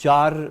4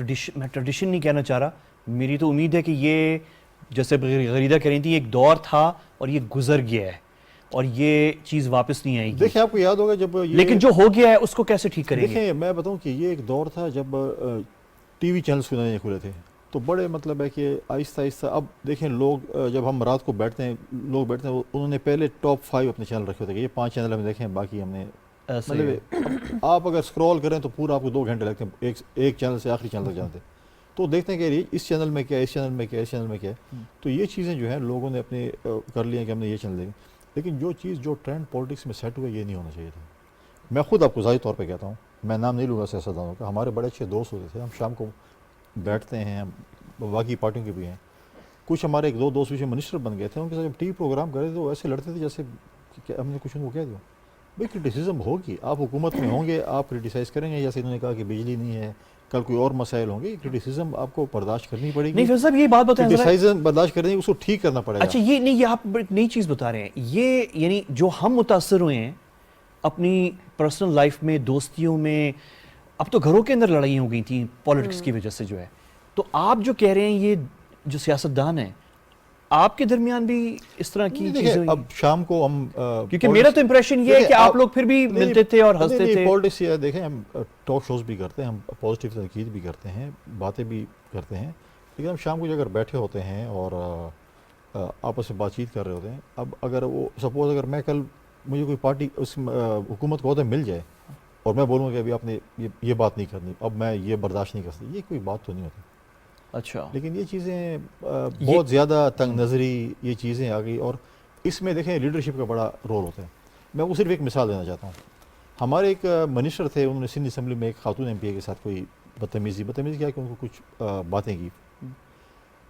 میں ٹریڈیشن نہیں کہنا چاہ رہا, میری تو امید ہے کہ یہ جیسے غریدہ کہہ رہی تھی ایک دور تھا اور یہ گزر گیا ہے اور یہ چیز واپس نہیں آئے گی. دیکھیں آپ کو یاد ہوگا جب لیکن جو ہو گیا ہے اس کو کیسے ٹھیک کریں گے؟ دیکھیں میں بتاؤں کہ یہ ایک دور تھا جب ٹی وی چینلز کھلے تھے, تو بڑے مطلب ہے کہ آہستہ آہستہ اب دیکھیں لوگ جب ہم رات کو بیٹھتے ہیں انہوں نے پہلے ٹاپ 5 اپنے چینل رکھے ہوتے کہ یہ 5 چینل ہم دیکھیں, باقی ہم نے مطلب آپ اگر اسکرول کریں تو پورا آپ کو 2 گھنٹے لگتے ہیں ایک چینل سے آخری چینل تک جاتے, تو دیکھتے ہیں کہ اس چینل میں کیا ہے, اس چینل میں کیا ہے, اس چینل میں کیا ہے. تو یہ چیزیں جو ہیں لوگوں نے اپنے کر لی ہیں کہ ہم نے یہ چینل دیکھیں, لیکن جو ٹرینڈ پالیٹکس میں سیٹ ہوا یہ نہیں ہونا چاہیے تھا. میں خود آپ کو ظاہری طور پہ کہتا ہوں, میں نام نہیں لوں گا سیاستدانوں کا, ہمارے بڑے اچھے دوست ہوتے تھے, ہم شام کو بیٹھتے ہیں, باقی پارٹیوں کے بھی ہیں, کچھ ہمارے ایک 2 دوست بھی منسٹر بن گئے تھے, ان کے ساتھ جب ٹی وی پروگرام کر رہے تھے تو ایسے لڑتے تھے جیسے کہ ہم نے کچھ ان کو کہہ دیا. بھائی کرٹیسزم ہوگی, آپ حکومت میں ہوں گے, آپ کرٹیسائز کریں گے, جیسے انہوں نے کہا کہ بجلی نہیں ہے, کل کوئی اور مسائل ہوں گے, کرٹیسزم آپ کو برداشت کرنی پڑے گی. نہیں پھر صاحب یہ بات بتائیں, کرٹیسائزم برداشت کریں گے, اس کو ٹھیک کرنا پڑے گا. اچھا یہ نہیں, یہ آپ نئی چیز بتا رہے ہیں, یہ یعنی جو ہم متاثر ہوئے ہیں اپنی پرسنل لائف میں, دوستیوں میں, اب تو گھروں کے اندر لڑائیاں ہو گئی تھیں پالیٹکس کی وجہ سے جو ہے, تو آپ جو کہہ رہے ہیں یہ جو سیاستدان ہیں آپ کے درمیان بھی اس طرح کی چیزیں؟ اب شام کو ہم کیونکہ میرا تو امپریشن یہ ہے کہ آپ لوگ پھر بھی ملتے تھے اور ہنستے تھے. پالیٹکس یہ دیکھیں, ہم ٹاک شوز بھی کرتے ہیں, ہم پازیٹیو تنقید بھی کرتے ہیں, باتیں بھی کرتے ہیں, لیکن ہم شام کو اگر بیٹھے ہوتے ہیں اور آپس میں بات چیت کر رہے ہوتے ہیں, اب اگر وہ سپوز اگر میں کل مجھے کوئی پارٹی اس حکومت کو عہدہ مل جائے اور میں بولوں کہ ابھی آپ نے یہ بات نہیں کرنی, اب میں یہ برداشت نہیں کر سکتی, یہ کوئی بات تو نہیں ہوتی. اچھا لیکن یہ چیزیں بہت زیادہ تنگ نظری یہ چیزیں آ گئی, اور اس میں دیکھیں لیڈرشپ کا بڑا رول ہوتا ہے. میں وہ صرف ایک مثال دینا چاہتا ہوں. ہمارے ایک منسٹر تھے, انہوں نے سندھ اسمبلی میں ایک خاتون ایم پی اے کے ساتھ کوئی بدتمیزی کیا کہ ان کو کچھ باتیں کی.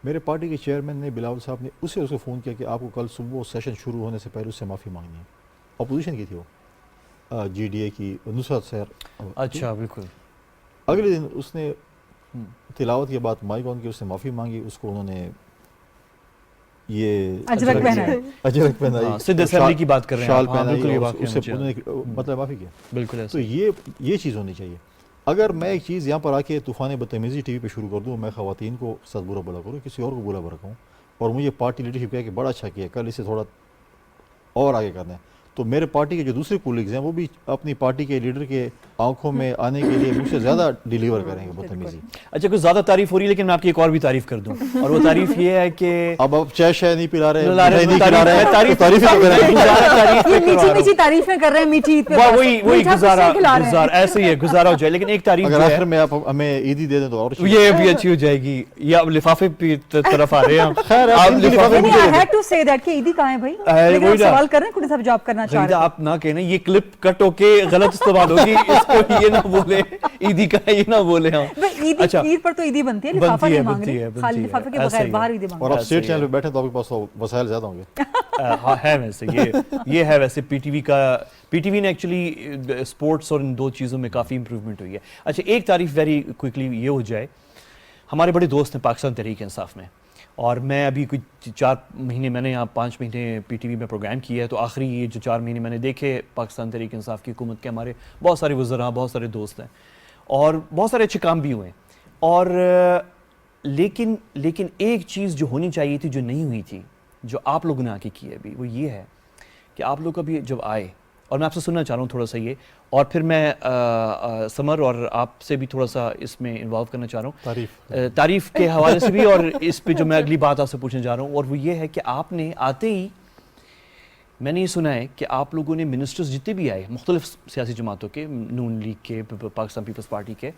میرے پارٹی کے چیئرمین نے بلاول صاحب نے اس کو فون کیا کہ آپ کو کل صبح سیشن شروع ہونے سے پہلے اس سے معافی مانگنی ہے. اپوزیشن کی تھی وہ, جی ڈی اے کی نصرت سیر. اچھا بالکل. اگلے دن اس نے تلاوت کے بعد مائک آن کی, اس سے معافی مانگی, اس کو انہوں نے یہ اجرک پہنائی, سندھ اسمبلی کی بات کر رہے ہیں, شال پہنائی, اس سے مطلب معافی کیا. بالکل. تو یہ چیز ہونی چاہیے. اگر میں ایک چیز یہاں پر آ کے طوفان بدتمیزی ٹی وی پہ شروع کر دوں, میں خواتین کو ساتھ برا بلا کروں, کسی اور کو برا بلا کروں, اور مجھے پارٹی لیڈرشپ کہے کہ بڑا اچھا کیا, کل اسے تھوڑا اور آگے کرنا ہے, تو میرے پارٹی کے جو دوسرے کولیگز ہیں وہ بھی اپنی پارٹی کے لیڈر کے آنکھوں میں آنے کے لیے مجھ سے زیادہ ڈیلیور کریں گے بدتمیزی. اچھا کچھ زیادہ تعریف ہو رہی ہے, لیکن میں آپ کی ایک اور بھی تعریف کر دوں, اور وہ تعریف یہ ہے کہ اب چائے شائے نہیں پلا رہے, میٹھی تعریفیں کر رہے ہیں, میٹھی عید پہ وہی گزارا ایسے ہی ہے, گزارا ہو جائے. لیکن ایک تعریف اگر آخر میں آپ ہمیں عیدی دے دیں تو اور یہ بھی اچھی ہو جائے گی. یہ اب لفافے کی طرف آ رہے ہیں, سوال کر رہے ہیں, کوئی صاحب جواب کرنا چاہ رہے ہیں. آپ نہ کہنا یہ کلپ کٹ ہو کے غلط استعمال ہوگی, اس کو یہ نہ بولے عیدی کا, یہ نہ بولے. ہاں عید پر تو عیدی بنتی ہے, لفافہ نہیں مانگ رہے, خالی لفافے کے بغیر باہر عیدی مانگ رہے. اور آپ اسٹیٹ چینل پہ بیٹھے تو آپ کے پاس وسائل زیادہ ہوں گے. ہاں ہے ویسے, یہ ہے ویسے. پی ٹی وی نے ایکچولی اسپورٹس اور ان 2 چیزوں میں کافی امپروومنٹ ہوئی ہے. اچھا ایک تعریف ویری کوئکلی یہ ہو جائے, ہمارے بڑے دوست ہیں پاکستان تحریک انصاف میں, اور میں ابھی کچھ 4 مہینے, میں نے یہاں 5 مہینے پی ٹی وی میں پروگرام کیا ہے, تو آخری یہ جو 4 مہینے میں نے دیکھے پاکستان تحریک انصاف کی حکومت کے, ہمارے بہت سارے وزراء, بہت سارے دوست ہیں, اور بہت سارے اچھے کام بھی ہوئے ہیں, اور لیکن ایک چیز جو ہونی چاہیے تھی جو نہیں ہوئی تھی, جو آپ لوگوں نے آ کے کی ہے ابھی, وہ یہ ہے کہ آپ لوگ ابھی جب آئے, اور میں آپ سے سننا چاہ رہا ہوں تھوڑا سا یہ, اور پھر میں سمر اور آپ سے بھی تھوڑا سا اس میں انوالو کرنا چاہ رہا ہوں تعریف کے حوالے سے بھی, اور اس پہ جو میں اگلی بات آپ سے پوچھنے جا رہا ہوں, اور وہ یہ ہے کہ آپ نے آتے ہی, میں نے یہ سنا ہے کہ آپ لوگوں نے منسٹرز جتنے بھی آئے مختلف سیاسی جماعتوں کے, نون لیگ کے, پاکستان پیپلز پارٹی کے,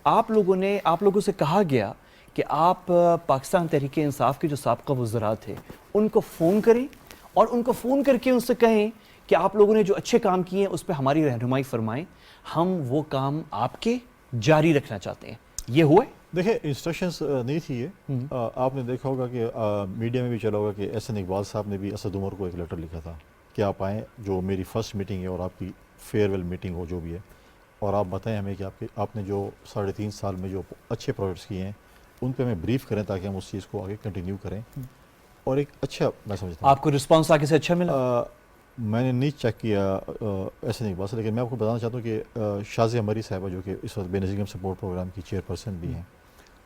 آپ لوگوں سے کہا گیا کہ آپ پاکستان تحریک انصاف کے جو سابقہ وزراء تھے ان کو فون کریں, اور ان کو فون کر کے ان سے کہیں کہ آپ لوگوں نے جو اچھے کام کیے ہیں اس پہ ہماری رہنمائی فرمائیں, ہم وہ کام آپ کے جاری رکھنا چاہتے ہیں. یہ ہوئے؟ دیکھیں انسٹرکشنز نہیں تھی یہ, آپ نے دیکھا ہوگا کہ میڈیا میں بھی چلا ہوگا کہ احسن اقبال صاحب نے بھی اسد عمر کو ایک لیٹر لکھا تھا کہ آپ آئیں, جو میری فرسٹ میٹنگ ہے اور آپ کی فیئر ویل میٹنگ ہو جو بھی ہے, اور آپ بتائیں ہمیں کہ آپ نے جو 3.5 سال میں جو اچھے پروجیکٹس کیے ہیں ان پہ ہمیں بریف کریں تاکہ ہم اس چیز کو آگے کنٹینیو کریں. اور ایک اچھا میں سمجھتا ہوں آپ کو رسپانس آگے سے اچھا ملا. میں نے نہیں چیک کیا ایسے نہیں بات سے, لیکن میں آپ کو بتانا چاہتا ہوں کہ شازیہ مری صاحبہ جو کہ اس وقت بے نظیر سپورٹ پروگرام کی چیئر پرسن بھی ہیں,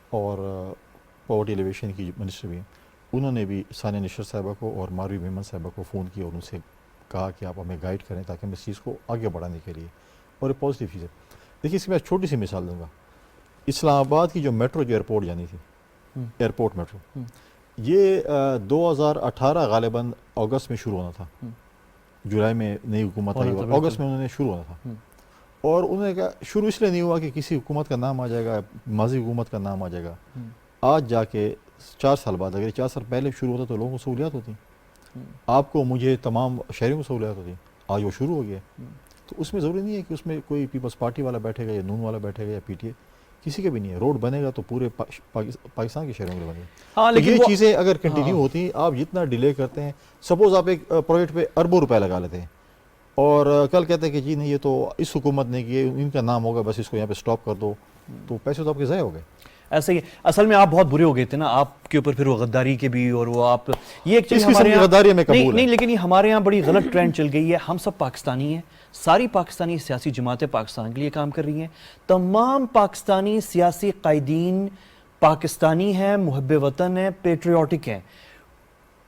اور پاورٹی ایلیویشن کی منسٹر بھی ہیں، انہوں نے بھی ثانیہ نشر صاحبہ کو اور ماروی میمن صاحبہ کو فون کیا اور ان سے کہا کہ آپ ہمیں گائیڈ کریں تاکہ ہم اس چیز کو آگے بڑھانے کے لیے، اور ایک پازیٹیو چیز ہے. دیکھیے اس کی میں چھوٹی سی مثال دوں گا. اسلام آباد کی جو میٹرو جو ایئرپورٹ جانی تھی، ایئرپورٹ میٹرو، یہ 2018 غالباً اگست میں شروع ہونا تھا. جولائی میں نئی حکومت آئی اور اگست میں انہوں نے شروع ہونا تھا. اور انہوں نے کہا شروع اس لیے نہیں ہوا کہ کسی حکومت کا نام آ جائے گا، ماضی حکومت کا نام آ جائے گا. آج جا کے 4 سال بعد، اگر 4 سال پہلے شروع ہوتا تو لوگوں کو سہولیات ہوتی، آپ کو مجھے تمام شہریوں کو سہولیات ہوتی. آج وہ شروع ہو گیا. تو اس میں ضروری نہیں ہے کہ اس میں کوئی پیپلز پارٹی والا بیٹھے گا یا نون والا بیٹھے گا یا پی ٹی اے، کسی کے بھی نہیں ہے. روڈ بنے گا تو پورے پاکستان کے شہروں میں بنے گا. ہاں لیکن یہ چیزیں اگر کنٹینیو ہوتی ہیں، آپ جتنا ڈیلے کرتے ہیں، سپوز آپ ایک پروجیکٹ پہ اربوں روپے لگا لیتے ہیں اور کل کہتے ہیں کہ جی نہیں یہ تو اس حکومت نے کیے، ان کا نام ہوگا، بس اس کو یہاں پہ سٹاپ کر دو، تو پیسے تو آپ کے ضائع ہو گئے. ایسا ہی اصل میں آپ بہت برے ہو گئے تھے نا، آپ کے اوپر پھر وہ غداری کے بھی، اور وہ آپ یہ ایک چیز ہمارے یہاں غداری میں قبول نہیں، لیکن یہ ہمارے یہاں بڑی غلط ٹرینڈ چل گئی ہے. ہم سب پاکستانی ہیں، ساری پاکستانی سیاسی جماعتیں پاکستان کے لیے کام کر رہی ہیں، تمام پاکستانی سیاسی قائدین پاکستانی ہیں، محب وطن ہیں، پیٹریوٹک ہیں.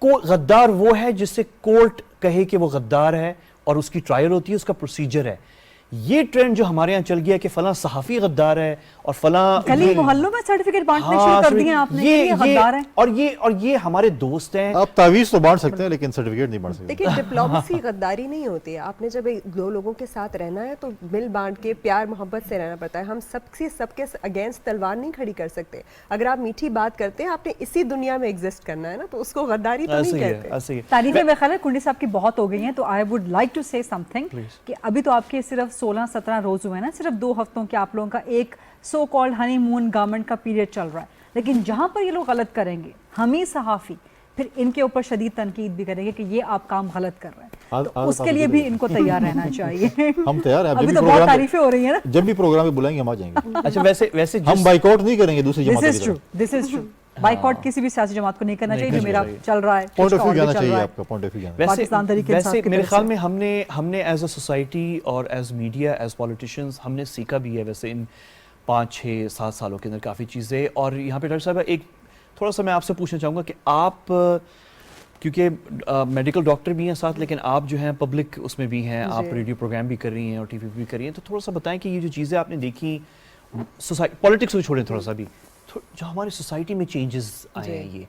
غدار وہ ہے جس سے کورٹ کہے کہ وہ غدار ہے اور اس کی ٹرائل ہوتی ہے، اس کا پروسیجر ہے. یہ ٹرینڈ جو ہمارے یہاں چل گیا کہ فلاں صحافی غدار ہے اور فلاں گلی محلوں میں سرٹیفکیٹ بانٹنے شروع کر دیے ہیں آپ نے، یہ غدار ہیں. اور یہ ہمارے دوست ہیں. آپ تعویذ تو بانٹ سکتے ہیں لیکن سرٹیفکیٹ نہیں بانٹ سکتے. دیکھیے ڈپلومیسی غداری نہیں ہوتی ہے. آپ نے جب دو لوگوں کے ساتھ رہنا ہے تو مل بانٹ کے پیار محبت سے رہنا پڑتا ہے. ہم سب کے اگینسٹ تلوار نہیں کھڑی کر سکتے. اگر آپ میٹھی بات کرتے ہیں، آپ نے اسی دنیا میں ایگزسٹ کرنا ہے نا، تو اس کو غداری تو نہیں کہتے. تعریفیں میرے خیال ہے کنڈی صاحب کی بہت ہو گئی ہیں، تو آئی ووڈ لائک ٹو سے سم تھنگ کہ ابھی تو آپ کے صرف 16-17 روز ہوئے ہیں نا، صرف 2 ہفتوں کے آپ لوگوں کا ایک سو کالڈ ہنی مون گورنمنٹ کا پیریڈ چل رہا ہے. لیکن جہاں پر یہ لوگ غلط کریں گے، ہم ہی صحافی پھر ان کے اوپر شدید تنقید بھی کریں گے کہ یہ آپ کام غلط کر رہے ہیں. تو اس کے لیے بھی ان کو تیار رہنا چاہیے. ہم تیار ہیں. ابھی تو بہت تعریفیں ہو رہی ہیں نا. جب بھی پروگرام میں بلائیں گے ہم آ جائیں گے. اچھا ویسے ہم بائیکاٹ نہیں کریں گے دوسری جماعت کی طرف. دس از ٹرو. بائیکاٹ کسی بھی سیاسی جماعت کو نہیں کرنا چاہیے. جو میرا چل رہا ہے پوائنٹ آف ویو جانا چاہیے آپ کا. پوائنٹ آف ویو جانا. ویسے میرے خیال میں ہم نے ایز اے سوسائٹی اور ایز میڈیا، ایز پولیٹیشینز، ہم نے سیکھا بھی ہے ویسے ان 5-6-7 سالوں کے اندر کافی چیزیں. اور یہاں پہ ڈاکٹر صاحب ایک تھوڑا سا میں آپ سے پوچھنا چاہوں گا کہ آپ کیونکہ میڈیکل ڈاکٹر بھی ہیں ساتھ، لیکن آپ جو ہیں پبلک اس میں بھی ہیں، آپ ریڈیو پروگرام بھی کر رہی ہیں اور ٹی وی بھی کر رہی ہیں، تو تھوڑا سا بتائیں کہ یہ جو چیزیں آپ نے دیکھی، پولیٹکس کو چھوڑیں تھوڑا سا بھی، جو ہماری سوسائٹی میں چینجز آئے ہیں، یہ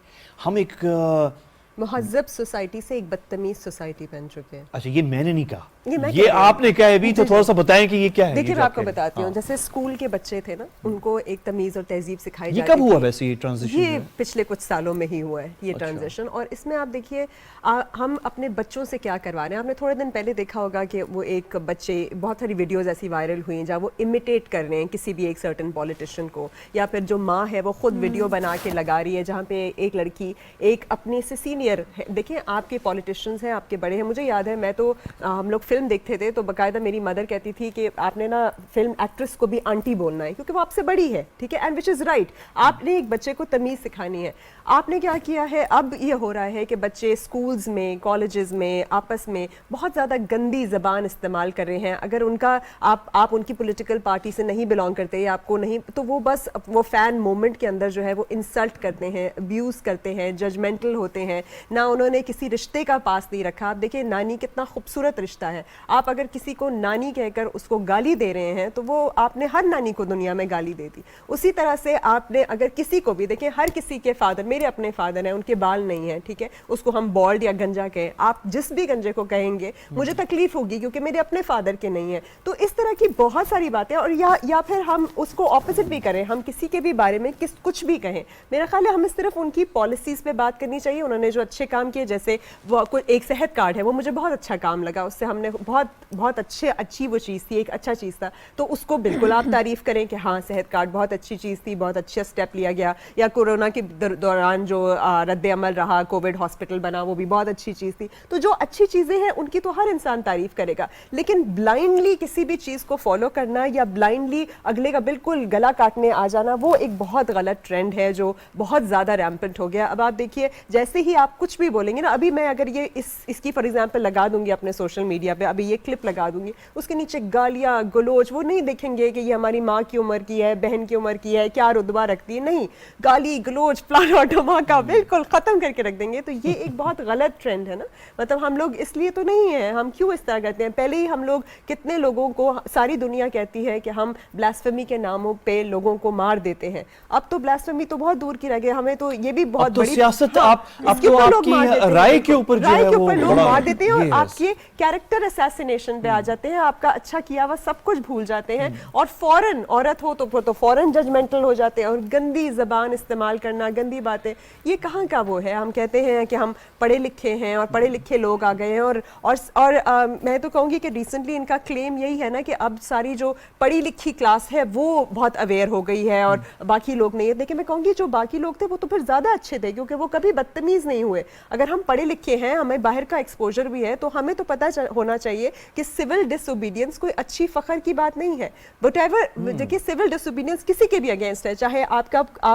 ہم ایک مہذب سوسائٹی سے ایک بدتمیز سوسائٹی بن چکے ہیں. اچھا یہ میں نے نہیں کہا، یہ آپ نے کہا ابھی، تو تھوڑا سا بتائیں کہ یہ کیا ہے. دیکھیے میں آپ کو بتاتی ہوں، جیسے اسکول کے بچے تھے نا، ان کو ایک تمیز اور تہذیب سکھائی جاتی ہے. یہ کب ہوا ویسے یہ ٹرانزیشن؟ یہ پچھلے کچھ سالوں میں ہی ہوا ہے یہ ٹرانزیشن. اور اس میں آپ دیکھیے ہم اپنے بچوں سے کیا کروا رہے ہیں. آپ نے تھوڑے دن پہلے دیکھا ہوگا کہ وہ ایک بچے، بہت ساری ویڈیوز ایسی وائرل ہوئی ہیں جہاں وہ امیٹیٹ کر رہے ہیں کسی بھی ایک سرٹن پولیٹیشین کو، یا پھر جو ماں ہے وہ خود ویڈیو بنا کے لگا رہی ہے جہاں پہ ایک لڑکی ایک اپنے سے سینئر ہے. دیکھیں آپ کے پولیٹیشینز ہیں، آپ کے بڑے ہیں. مجھے یاد ہے میں تو ہم لوگ فلم دیکھتے تھے تو باقاعدہ میری مدر کہتی تھی کہ آپ نے نا فلم ایکٹریس کو بھی آنٹی بولنا ہے کیونکہ وہ آپ سے بڑی ہے، ٹھیک ہے، اینڈ وچ از رائٹ. آپ نے ایک بچے کو تمیز سکھانی ہے. آپ نے کیا کیا ہے، اب یہ ہو رہا ہے کہ بچے اسکولز میں، کالجز میں آپس میں بہت زیادہ گندی زبان استعمال کر رہے ہیں. اگر ان کا آپ ان کی پولیٹیکل پارٹی سے نہیں بلانگ کرتے یا آپ کو نہیں، تو وہ بس وہ فین مومنٹ کے اندر جو ہے وہ انسلٹ کرتے ہیں، ابیوز کرتے ہیں، ججمنٹل ہوتے ہیں. نہ انہوں نے کسی رشتے کا پاس نہیں رکھا. آپ دیکھیں نانی کتنا خوبصورت رشتہ ہے. آپ اگر کسی کو نانی کہہ کر اس کو گالی دے رہے ہیں تو وہ آپ نے ہر نانی کو دنیا میں گالی دے دی. اسی طرح سے آپ نے اگر کسی کو بھی، دیکھیں ہر کسی کے فادر، میرے اپنے فادر ہیں، ان کے بال نہیں ہیں، ٹھیک ہے، اس کو ہم بالڈ یا گنجا کہیں، آپ جس بھی گنجے کو کہیں گے مجھے تکلیف ہوگی کیونکہ میرے اپنے فادر کے نہیں ہیں. تو اس طرح کی بہت ساری باتیں. اور یا پھر ہم اس کو اپوزٹ بھی کریں، ہم کسی کے بھی بارے میں کچھ بھی کہیں. میرا خیال ہے ہمیں صرف ان کی پالیسیز پہ بات کرنی چاہیے. انہوں نے جو اچھے کام کیے، جیسے وہ ایک صحت کارڈ ہے، وہ مجھے بہت اچھا کام لگا. اس سے ہم نے بہت اچھی وہ چیز تھی، ایک اچھا چیز تھا. تو اس کو بالکل آپ تعریف کریں کہ ہاں صحت کارڈ بہت اچھی چیز تھی، بہت اچھا اسٹیپ لیا گیا. یا کورونا کے دوران جو رد عمل رہا، کووڈ ہاسپٹل بنا، وہ بھی بہت اچھی چیز تھی. تو جو اچھی چیزیں ہیں ان کی تو ہر انسان تعریف کرے گا. لیکن بلائنڈلی کسی بھی چیز کو فالو کرنا یا بلائنڈلی اگلے کا بالکل گلا کاٹنے آ جانا، وہ ایک بہت غلط ٹرینڈ ہے جو بہت زیادہ ریمپنٹ ہو گیا. اب آپ دیکھیے جیسے ہی آپ آپ کچھ بھی بولیں گے نا, ابھی میں اگر یہ اس کی فار ایگزامپل لگا دوں گی اپنے سوشل میڈیا پہ, ابھی یہ کلپ لگا دوں گی, اس کے نیچے گالیاں گلوچ, وہ نہیں دیکھیں گے کہ یہ ہماری ماں کی عمر کی ہے, بہن کی عمر کی ہے, کیا رتبہ رکھتی ہے, نہیں, گالی گلوچ فلانا ڈھماکا بالکل ختم کر کے رکھ دیں گے. تو یہ ایک بہت غلط ٹرینڈ ہے نا, مطلب ہم لوگ اس لیے تو نہیں ہیں, ہم کیوں اس طرح کرتے ہیں. پہلے ہی ہم لوگ کتنے لوگوں کو, ساری دنیا کہتی ہے کہ ہم بلاسفیمی کے ناموں پہ لوگوں کو مار دیتے ہیں. اب تو بلاسفیمی تو بہت دور کی رہ گئی, ہمیں تو یہ بھی بہت بڑی سیاست اب تو آپ کی رائے کے اوپر جو ہے وہ لوگ مار دیتے ہیں, اور آپ کے کیریکٹر اسیسینیشن پہ آ جاتے ہیں, آپ کا اچھا کیا ہوا سب کچھ بھول جاتے ہیں, اور فوراً عورت ہو تو فوراً ججمنٹل ہو جاتے ہیں, اور گندی زبان استعمال کرنا, گندی باتیں, یہ کہاں کا وہ ہے. ہم کہتے ہیں کہ ہم پڑھے لکھے ہیں اور پڑھے لکھے لوگ آ گئے ہیں, اور میں تو کہوں گی کہ ریسنٹلی ان کا کلیم یہی ہے نا کہ اب ساری جو پڑھی لکھی کلاس ہے وہ بہت اویئر ہو گئی ہے اور باقی لوگ نہیں ہے. لیکن میں کہوں گی جو باقی لوگ تھے وہ تو پھر زیادہ اچھے تھے, کیونکہ وہ کبھی بدتمیز نہیں ہوئے. اگر ہم پڑھے لکھے ہیں, ہمیں باہر کا ایکسپوجر بھی ہے, تو ہمیں تو پتہ ہونا چاہیے کہ سول ڈس اوبیڈینس کوئی اچھی فخر کی بات نہیں ہے. وٹ ایور, دیکھیے سول ڈس اوبیڈینس کسی کے بھی اگینسٹ ہے, چاہے آپ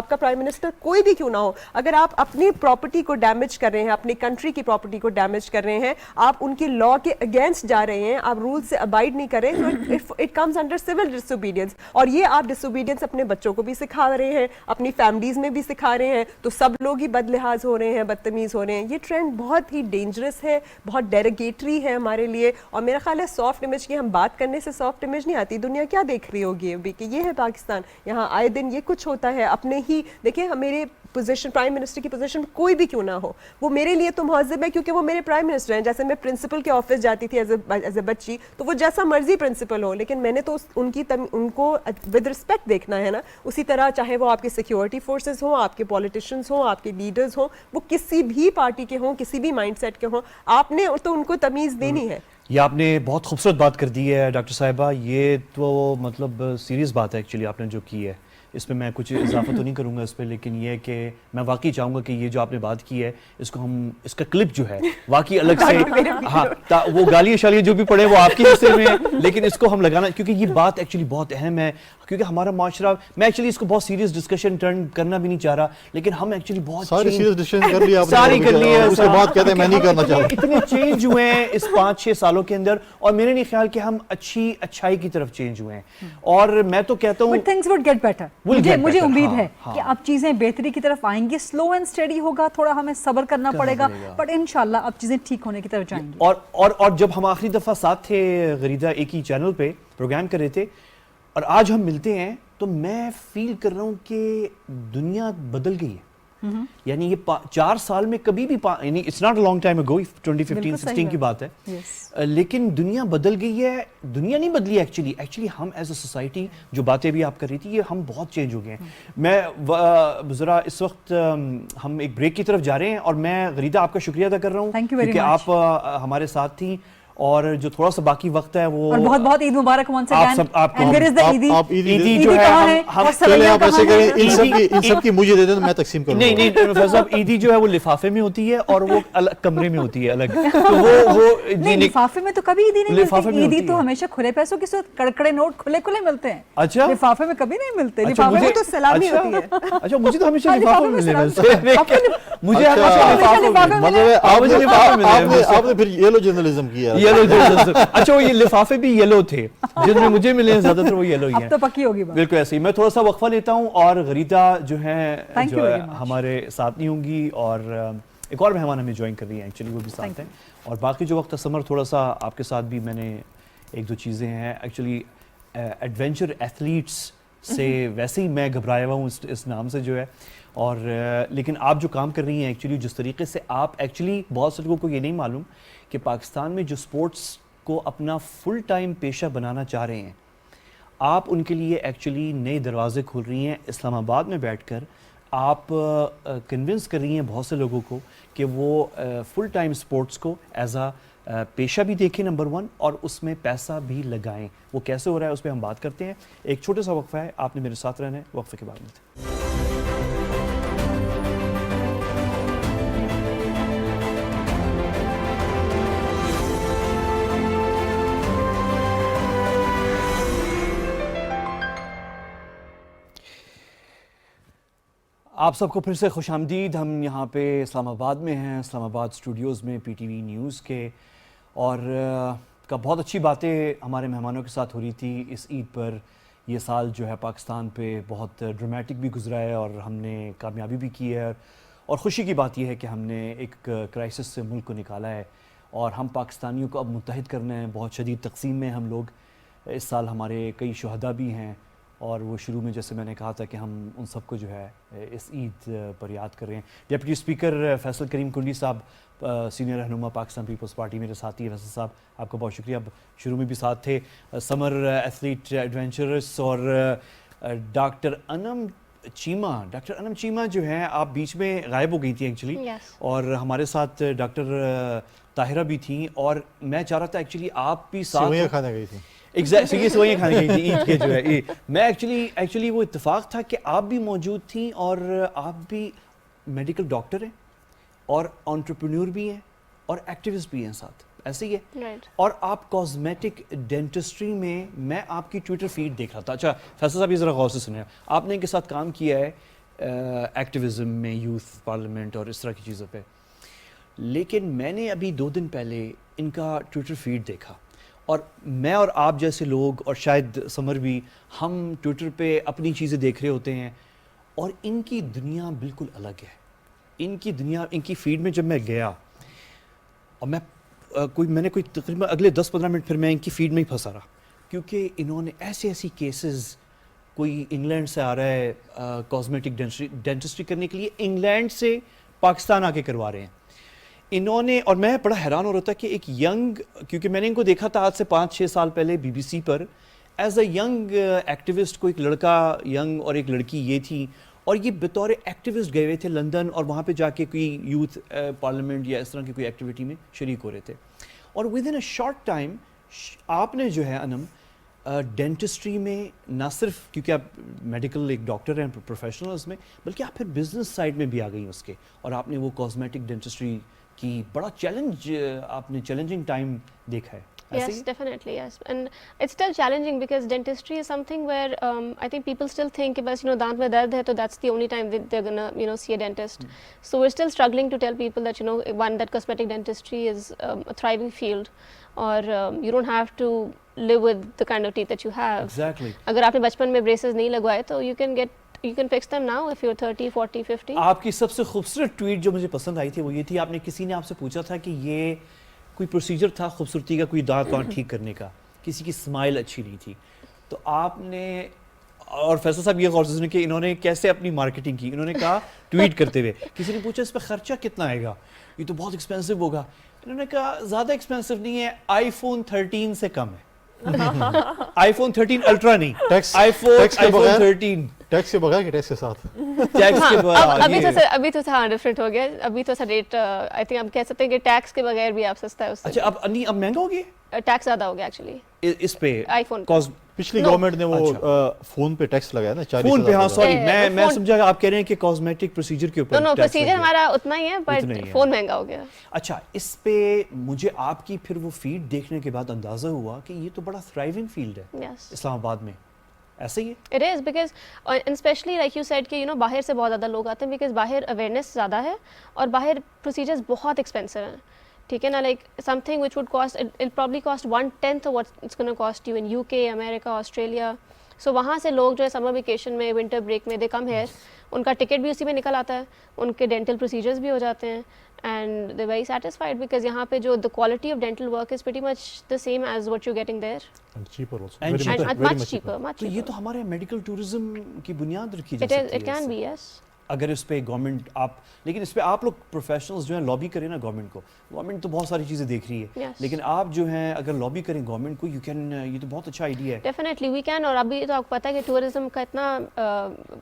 کا پرائم منسٹر کوئی بھی کیوں نہ ہو. اگر آپ اپنی پراپرٹی کو ڈیمیج کر رہے ہیں, اپنی کنٹری کی پراپرٹی کو ڈیمیج کر رہے ہیں, آپ ان کی لا کے اگینسٹ جا رہے ہیں, آپ رول سے ابائڈ نہیں کر رہے, تو it comes under civil disobedience. اور یہ آپ ڈس اوبیڈینس اپنے بچوں کو بھی سکھا رہے ہیں, اپنی فیملیز میں بھی سکھا رہے ہیں, تو سب لوگ ہی بد لحاظ ہو رہے ہیں, بدتمیز ہو رہے ہیں. یہ ٹرینڈ بہت ہی ڈینجرس ہے, بہت ڈیروگیٹری ہے ہمارے لیے. اور میرا خیال ہے سافٹ امیج کی ہم بات کرنے سے سافٹ امیج نہیں آتی. دنیا کیا دیکھ رہی ہوگی ابھی کہ یہ ہے پاکستان, یہاں آئے دن یہ کچھ ہوتا ہے. اپنے ہی دیکھیں, میرے پوزیشن, پرائم منسٹر کی پوزیشن کوئی بھی کیوں نہ ہو, وہ میرے لیے تو مہذب ہے کیونکہ وہ میرے پرائم منسٹر ہیں. جیسے میں پرنسپل کے آفس جاتی تھی ایز اے بچی, تو وہ جیسا مرضی پرنسپل ہو, لیکن میں نے تو ان کو ود رسپیکٹ دیکھنا ہے نا. اسی طرح چاہے وہ آپ کے سیکیورٹی فورسز ہوں, آپ کے پولیٹیشینز ہوں, آپ کے لیڈرز ہوں, وہ کسی بھی پارٹی کے ہوں, کسی بھی مائنڈ سیٹ کے ہوں, آپ نے تو ان کو تمیز دینی ہے. یہ آپ نے بہت خوبصورت بات کر دی ہے ڈاکٹر صاحبہ. یہ تو مطلب سیریس بات ہے ایکچولی آپ نے جو کی ہے, اس پہ میں کچھ اضافہ تو نہیں کروں گا اس پہ, لیکن یہ کہ میں واقعی چاہوں گا کہ یہ جو آپ نے بات کی ہے, اس کو ہم, اس کا کلپ جو ہے واقعی الگ سے, ہاں وہ گالیاں شالیاں جو بھی پڑے وہ آپ کے حصے میں, لیکن اس کو ہم لگانا, کیونکہ یہ بات ایکچولی بہت اہم ہے, کیونکہ ہمارا معاشرہ, میں ایکچولی اس کو بہت سیریس ڈسکشن ٹرن کرنا بھی نہیں چاہ رہا, لیکن ہم ایکچولی بہت ساری سیریس ڈسکشن کر لیا, ساری کر لی ہے, اس کے بعد کہتے ہیں میں نہیں کرنا چاہتا. اتنے چینج ہوئے ہیں اس 5-6 سالوں کے اندر, اور میرے نہیں خیال کہ ہم اچھائی کی طرف چینج ہوئے ہیں, اور میں تو کہتا ہوں things would get better. مجھے امید ہے کہ اب چیزیں بہتری کی طرف آئیں گی, سلو اینڈ اسٹڈی ہوگا, تھوڑا ہمیں صبر کرنا پڑے گا, بٹ انشاءاللہ اب چیزیں ٹھیک ہونے کی طرف جائیں گی. اور جب ہم آخری دفعہ ساتھ تھے غریدہ ایک ہی چینل پہ پروگرام کر رہے تھے, اور آج ہم ملتے ہیں, تو میں فیل کر رہا ہوں کہ دنیا بدل گئی ہے. یعنی یہ 4 سال میں کبھی بھی, یعنی it's not a long time ago, 2015-16 کی بات ہے, لیکن دنیا بدل گئی ہے. دنیا نہیں بدلی ایکچولی ہم ایز اے سوسائٹی, جو باتیں بھی آپ کر رہی تھی, یہ ہم بہت چینج ہو گئے ہیں. میں ذرا اس وقت ہم ایک بریک کی طرف جا رہے ہیں, اور میں غریدہ آپ کا شکریہ ادا کر رہا ہوں کیونکہ آپ ہمارے ساتھ تھیں, اور جو تھوڑا سا باقی وقت ہے وہ, اور بہت بہت عید مبارک once again. آپ عیدی جو ہے پہلے آپ ایسے کریں, ان سب کی مجھے دے دیں, میں تقسیم کروں. نہیں فیض صاحب, عیدی جو ہے وہ لفافے میں ہوتی ہے, اور وہ الگ کمرے میں ہوتی ہے الگ, تو وہ لفافے میں تو کبھی عیدی نہیں ملتی. عیدی تو ہمیشہ کھلے پیسوں کے ساتھ کڑکڑے نوٹ کھلے ملتے ہیں. اچھا, لفافے میں کبھی نہیں ملتے. لفافے میں تو سلامی ہوتی ہے. اچھا, مجھے تو ہمیشہ لفافے میں ملے, مجھے آپ نے پھر یلو جرنلزم کیا. اچھا, وہ یہ لفافے بھی یلو تھے, جن میں مجھے ملے ہیں زیادہ تر وہ یلو ہی ہیں. اب تو پکی ہوگی بات. بالکل ایسے ہی. میں تھوڑا سا وقفہ لیتا ہوں, اور غریدہ جو ہے ہمارے ساتھ نہیں ہوں گی, اور ایک اور مہمان ہمیں جوائن کر رہی ہیں ایکچولی, وہ بھی ساتھ ہیں. اور باقی جو وقت سمر, تھوڑا سا آپ کے ساتھ بھی میں نے 1-2 چیزیں ہیں ایکچولی. ایڈونچر ایتھلیٹس سے ویسے ہی میں گھبرایا ہوا ہوں اس نام سے جو ہے, اور لیکن آپ جو کام کر رہی ہیں ایکچولی, جس طریقے سے آپ ایکچولی, بہت سے لوگوں کو یہ نہیں معلوم کہ پاکستان میں جو سپورٹس کو اپنا فل ٹائم پیشہ بنانا چاہ رہے ہیں, آپ ان کے لیے ایکچولی نئے دروازے کھول رہی ہیں. اسلام آباد میں بیٹھ کر آپ کنونس کر رہی ہیں بہت سے لوگوں کو کہ وہ فل ٹائم سپورٹس کو ایز اے پیشہ بھی دیکھیں, نمبر 1, اور اس میں پیسہ بھی لگائیں. وہ کیسے ہو رہا ہے اس پہ ہم بات کرتے ہیں. ایک چھوٹا سا وقفہ ہے, آپ نے میرے ساتھ رہنا ہے, وقفے کے بعد ملتے ہیں. آپ سب کو پھر سے خوش آمدید. ہم یہاں پہ اسلام آباد میں ہیں, اسلام آباد اسٹوڈیوز میں پی ٹی وی نیوز کے, اور بہت اچھی باتیں ہمارے مہمانوں کے ساتھ ہو رہی تھی اس عید پر. یہ سال جو ہے پاکستان پہ بہت ڈرامیٹک بھی گزرا ہے اور ہم نے کامیابی بھی کی ہے, اور خوشی کی بات یہ ہے کہ ہم نے ایک کرائسس سے ملک کو نکالا ہے, اور ہم پاکستانیوں کو اب متحد کرنا ہے. بہت شدید تقسیم میں ہم لوگ, اس سال ہمارے کئی شہداء بھی ہیں, اور وہ شروع میں جیسے میں نے کہا تھا کہ ہم ان سب کو جو ہے اس عید پر یاد کر رہے ہیں. ڈپٹی اسپیکر فیصل کریم کنڈی صاحب, سینئر رہنما پاکستان پیپلز پارٹی, میرے ساتھی ہیں. فیصل صاحب آپ کا بہت شکریہ, اب شروع میں بھی ساتھ تھے. سمر ایتھلیٹ ایڈونچرس, اور ڈاکٹر انم چیمہ جو ہیں, آپ بیچ میں غائب ہو گئی تھیں ایکچولی, اور ہمارے ساتھ ڈاکٹر طاہرہ بھی تھیں, اور میں چاہ رہا تھا ایکچولی آپ بھی ساتھ. سوئیاں کھانے گئی تھیں. ایگزیکٹلی سوئیاں کھانے گئی تھی عید کے جو ہے. میں ایکچولی وہ اتفاق تھا کہ آپ بھی موجود تھیں, اور آپ بھی میڈیکل ڈاکٹر ہیں, اور انٹرپرینور بھی ہیں, اور ایکٹیوسٹ بھی ہیں ساتھ, ایسے ہی ہے. اور آپ کاسمیٹک ڈینٹسٹری میں آپ کی ٹویٹر فیڈ دیکھ رہا تھا. اچھا فیصل صاحب یہ ذرا غور سے سنیں, آپ نے ان کے ساتھ کام کیا ہے ایکٹیویزم میں, یوتھ پارلیمنٹ اور اس طرح کی چیزوں پہ, لیکن میں نے ابھی 2 دن پہلے ان کا ٹویٹر فیڈ دیکھا, اور میں اور آپ جیسے لوگ, اور شاید سمر بھی, ہم ٹویٹر پہ اپنی چیزیں دیکھ رہے ہوتے ہیں, اور ان کی دنیا بالکل الگ ہے. ان کی دنیا, ان کی فیڈ میں جب میں گیا, اور میں نے تقریباً اگلے 10-15 منٹ پھر میں ان کی فیڈ میں ہی پھنسا رہا, کیونکہ انہوں نے ایسی کیسز, کوئی انگلینڈ سے آ رہا ہے کاسمیٹک ڈینٹسٹری کرنے کے لیے, انگلینڈ سے پاکستان آ کے کروا رہے ہیں انہوں نے. اور میں بڑا حیران ہو رہا تھا کہ ایک ینگ, کیونکہ میں نے ان کو دیکھا تھا آج سے 5-6 سال پہلے بی بی سی پر ایز اے ینگ ایکٹیوسٹ, کو ایک لڑکا ینگ اور ایک لڑکی یہ تھی, اور یہ بطور ایکٹیوسٹ گئے ہوئے تھے لندن, اور وہاں پہ جا کے کوئی یوتھ پارلیمنٹ یا اس طرح کی کوئی ایکٹیویٹی میں شریک ہو رہے تھے. اور with in a short time آپ نے جو ہے انم ڈینٹسٹری میں نہ صرف, کیونکہ آپ میڈیکل ایک ڈاکٹر ہیں پروفیشنلز میں, بلکہ آپ پھر بزنس سائڈ میں بھی آ گئی اس کے, اور آپ نے وہ کاسمیٹک ڈینٹسٹری کی بڑا چیلنج, آپ نے چیلنجنگ ٹائم دیکھا ہے. Yes, definitely, yes. And it's still challenging because dentistry is something where I think people still think bas dant mein dard hai to that's the only time they're gonna see a dentist. So we're still struggling to tell people that one, that cosmetic dentistry is a thriving field, or you don't have to live with the kind of teeth that you have. Exactly. Agar aapne bachpan mein braces nahi lagwaye to you can fix them now if you're 30, 40, 50. آپ کی سب سے خوبصورت tweet جو مجھے پسند آئی تھی وہ یہ تھی, آپ نے کسی نے آپ سے پوچھا تھا کہ یہ کوئی پروسیجر تھا خوبصورتی کا, کوئی دانت ٹھیک کرنے کا, کسی کی اسمائل اچھی نہیں تھی, تو آپ نے, اور فیصل صاحب یہ غور سے سنیں کہ انہوں نے کیسے اپنی مارکیٹنگ کی. انہوں نے کہا ٹویٹ کرتے ہوئے, کسی نے پوچھا اس پہ خرچہ کتنا آئے گا, یہ تو بہت ایکسپینسو ہوگا. انہوں نے کہا زیادہ ایکسپینسو نہیں ہے, آئی فون 13 سے کم ہے. آئی فون 13 الٹرا نہیں, آئی فون 13 ٹیکس کے بغیر کہ ٹیکس کے ساتھ, ٹیکس کے بعد. ابھی تو ہاں ڈفرینٹ ہو گیا, ابھی تو ریٹ آئی تھنک ہم کہہ سکتے ہیں کہ ٹیکس کے بغیر بھی آپ سستا ہے اس سے. اچھا اب مہنگا ہو گیا, ٹیکس زیادہ ہو گیا ایکچولی اس پہ آئی فون. پچھلی گورنمنٹ نے وہ فون پہ ٹیکس لگایا نا, 40,000. فون پہ, ہاں سوری میں سمجھا کہ آپ کہہ رہے ہیں کہ کاسمیٹک پروسیجر کے اوپر. نو پروسیجر ہمارا اتنا ہی ہے, بٹ فون مہنگا ہو گیا. اچھا اس پہ مجھے آپ کی پھر وہ فیڈ دیکھنے کے بعد اندازہ ہوا کہ یہ تو بڑا تھرائیونگ فیلڈ ہے اسلام آباد میں, ایسے ہی ہے. It is because especially like you said کہ باہر سے بہت زیادہ لوگ آتے ہیں, بیکاز باہر اویئرنیس زیادہ ہے, اور باہر پروسیجرز بہت ایکسپینسو ہیں, ٹھیک ہے نا. Like some thing which would cost, it probably cost 1/10 what it's going to cost you in UK, America, Australia. سو وہاں سے لوگ جو ہے سمر ویکیشن میں, ونٹر بریک میں دے کم ہیئر, ان کا ٹکٹ بھی اسی میں نکل آتا ہے, ان کے ڈینٹل پروسیجرز بھی ہو جاتے ہیں, and they very satisfied because یہاں پہ جو the quality of dental work is pretty much the same as what you're getting there. And cheaper also. And much cheaper. تو یہ تو ہمارے میڈیکل ٹورزم کی بنیاد رکھی جا It سکتی ہے. can be, yes. اگر اس پہ گورنمنٹ آپ, لیکن اس پہ آپ لوگ پروفیشنلز جو ہیں لابی کریں نا گورنمنٹ کو. گورنمنٹ تو بہت ساری چیزیں دیکھ رہی ہے, لیکن آپ جو ہیں اگر لابی کریں گورنمنٹ کو, یو کین, یہ تو بہت اچھا آئیڈیا ہے. Definitely we can. اور ابھی تو آپ کو پتہ ہے کہ ٹورزم کا اتنا,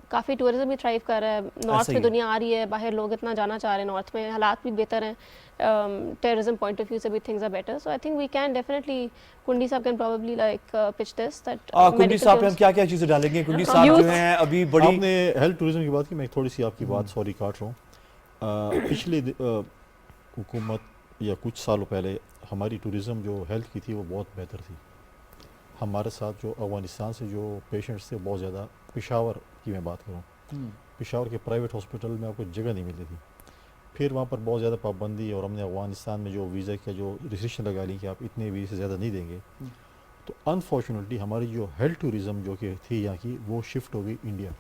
کافی ٹورزم بھی تھرائیو کر رہا ہے, نارتھ میں دنیا آ رہی ہے, باہر لوگ اتنا جانا چاہ رہے ہیں, نارتھ میں حالات بھی بہتر ہیں, ٹیررزم پوائنٹ آف ویو سے بھی things are better. So I think we can definitely, Kundi صاحب can probably like pitch this that. Kundi صاحب ہم کیا کیا چیزیں ڈالیں گے, کنڈی صاحب جو ہیں ابھی بڑی. آپ نے ہیلتھ ٹورزم کی بات کی, میں تھوڑی سی آپ کی بات سوری کاٹ رہا ہوں. پچھلی حکومت یا کچھ سالوں پہلے ہماری ٹورزم جو ہیلتھ کی تھی وہ بہت بہتر تھی. ہمارے ساتھ جو افغانستان سے جو پیشنٹس تھے بہت زیادہ, پشاور کی میں بات کروں, پشاور کے پرائیویٹ ہاسپٹل میں آپ کو جگہ نہیں ملتی تھی. پھر وہاں پر بہت زیادہ پابندی اور ہم نے افغانستان میں جو ویزا کا جو ریسٹرکشن لگا لی کہ آپ اتنے ویزے سے زیادہ نہیں دیں گے, تو انفارچونیٹلی ہماری جو ہیلتھ ٹوریزم جو کہ تھی یہاں کی وہ شفٹ ہو گئی انڈیا.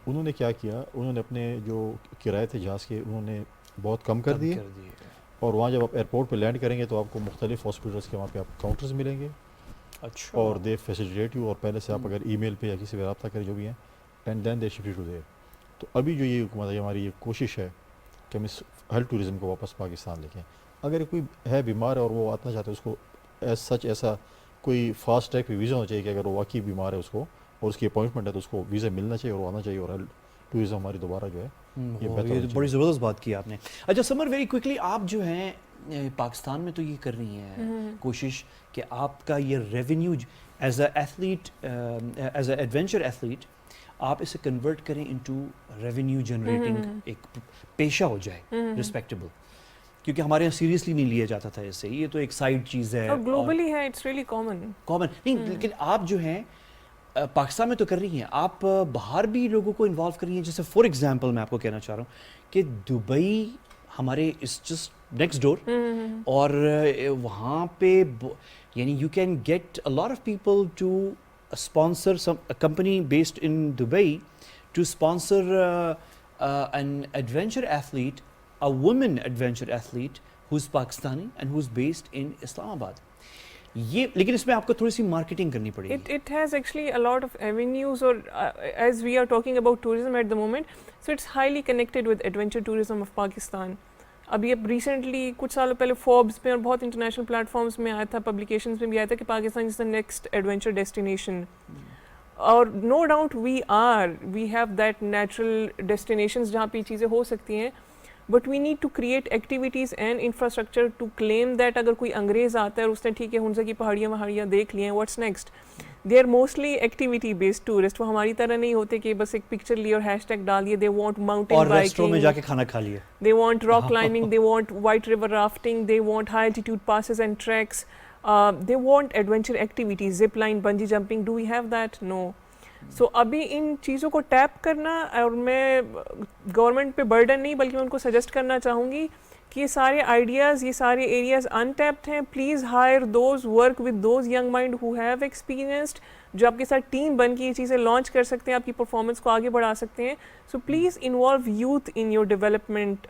انہوں نے کیا کیا, انہوں نے اپنے جو کرائے تھے جہاز کے انہوں نے بہت کم کر دیے, اور وہاں جب آپ ایئرپورٹ پہ لینڈ کریں گے تو آپ کو مختلف ہاسپٹلس کے وہاں پہ آپ کاؤنٹرز ملیں گے. اچھا. اور دے فیسیلیٹیٹ یو, اور پہلے سے آپ اگر ای میل پہ یا کسی پہ رابطہ کریں جو بھی ہیں, and then they shift to there. تو ابھی جو یہ حکومت ہے ہماری یہ کوشش ہے کہ ہم اس ہیلتھ ٹوریزم کو واپس پاکستان لے کے آئیں. اگر کوئی ہے بیمار ہے اور وہ آنا چاہتا ہے, اس کو ایز سچ ایسا کوئی فاسٹ ٹریک پہ ویزا ہونا چاہیے کہ اگر وہ واقعی بیمار ہے اس کو اور اس کی اپوائنٹمنٹ ہے تو اس کو ویزا ملنا چاہیے اور وہ آنا چاہیے, اور ہیلتھ ٹوریزم ہماری دوبارہ جو ہے یہ بہتر. بڑی زبردست بات کی آپ نے. اچھا سمر, ویری کوئکلی, آپ جو ہیں پاکستان میں تو یہ کر رہی ہیں کوشش کہ آپ کا یہ revenue as a athlete, as a adventure athlete, آپ اسے کنورٹ کریں انٹو ریونیو جنریٹنگ ایک پیشہ ہو جائے رسپیکٹیبل, کیونکہ ہمارے یہاں سیریسلی نہیں لیا جاتا تھا اسے, یہ تو ایک سائڈ چیز ہے اور گلوبلی ہے, اٹس ریئلی کامن نہیں. لیکن آپ جو ہیں پاکستان میں تو کر رہی ہیں, آپ باہر بھی لوگوں کو انوالو کر رہی ہیں. جیسے فار ایگزامپل میں آپ کو کہنا چاہ رہا ہوں کہ دبئی ہمارے از جسٹ نیکسٹ ڈور, اور وہاں پہ یعنی you can get a lot of people to sponsor a company based in Dubai to sponsor an adventure athlete, a woman adventure athlete who's Pakistani and who's based in Islamabad. یہ لیکن اس میں آپ کو تھوڑی سی مارکیٹنگ کرنی پڑے گی. It has actually a lot of avenues, or as we are talking about tourism at the moment, so it's highly connected with adventure tourism of Pakistan. ابھی اب ریسنٹلی کچھ سالوں پہلے فوربس میں اور بہت انٹرنیشنل پلیٹ فارمس میں آیا تھا, پبلیکیشنس میں بھی آیا تھا کہ Pakistan is the next adventure destination. اور no doubt we have that natural destinations جہاں پہ یہ چیزیں ہو سکتی ہیں, but we need to create activities and infrastructure to claim that. اگر کوئی انگریز آتا ہے اور اس نے ٹھیک ہے ہنزا کی پہاڑیاں دیکھ لی ہیں, what's next? They are mostly activity based tourist. وہ ہماری طرح نہیں ہوتے کہ بس ایک پکچر لی اور ہیش ٹیگ ڈال دیے. دے وانٹ ماؤنٹین اور ریسٹورینٹ میں جا کے کھانا کھا لیا, they want rock climbing, they want white river rafting, they want high altitude passes and treks, they want adventure activities, zip line, bungee jumping. Do we have that? No. So ابھی ان چیزوں کو ٹیپ کرنا, اور میں government پہ burden نہیں بلکہ میں ان کو سجیسٹ کرنا چاہوں گی کہ یہ سارے آئیڈیاز, یہ سارے ایریاز انٹیپڈ ہیں. Please hire those, work with those young mind who have experienced, جو آپ کے ساتھ ٹیم بن کے یہ چیزیں لانچ کر سکتے ہیں, آپ کی پرفارمنس کو آگے بڑھا سکتے ہیں. So please involve youth in your development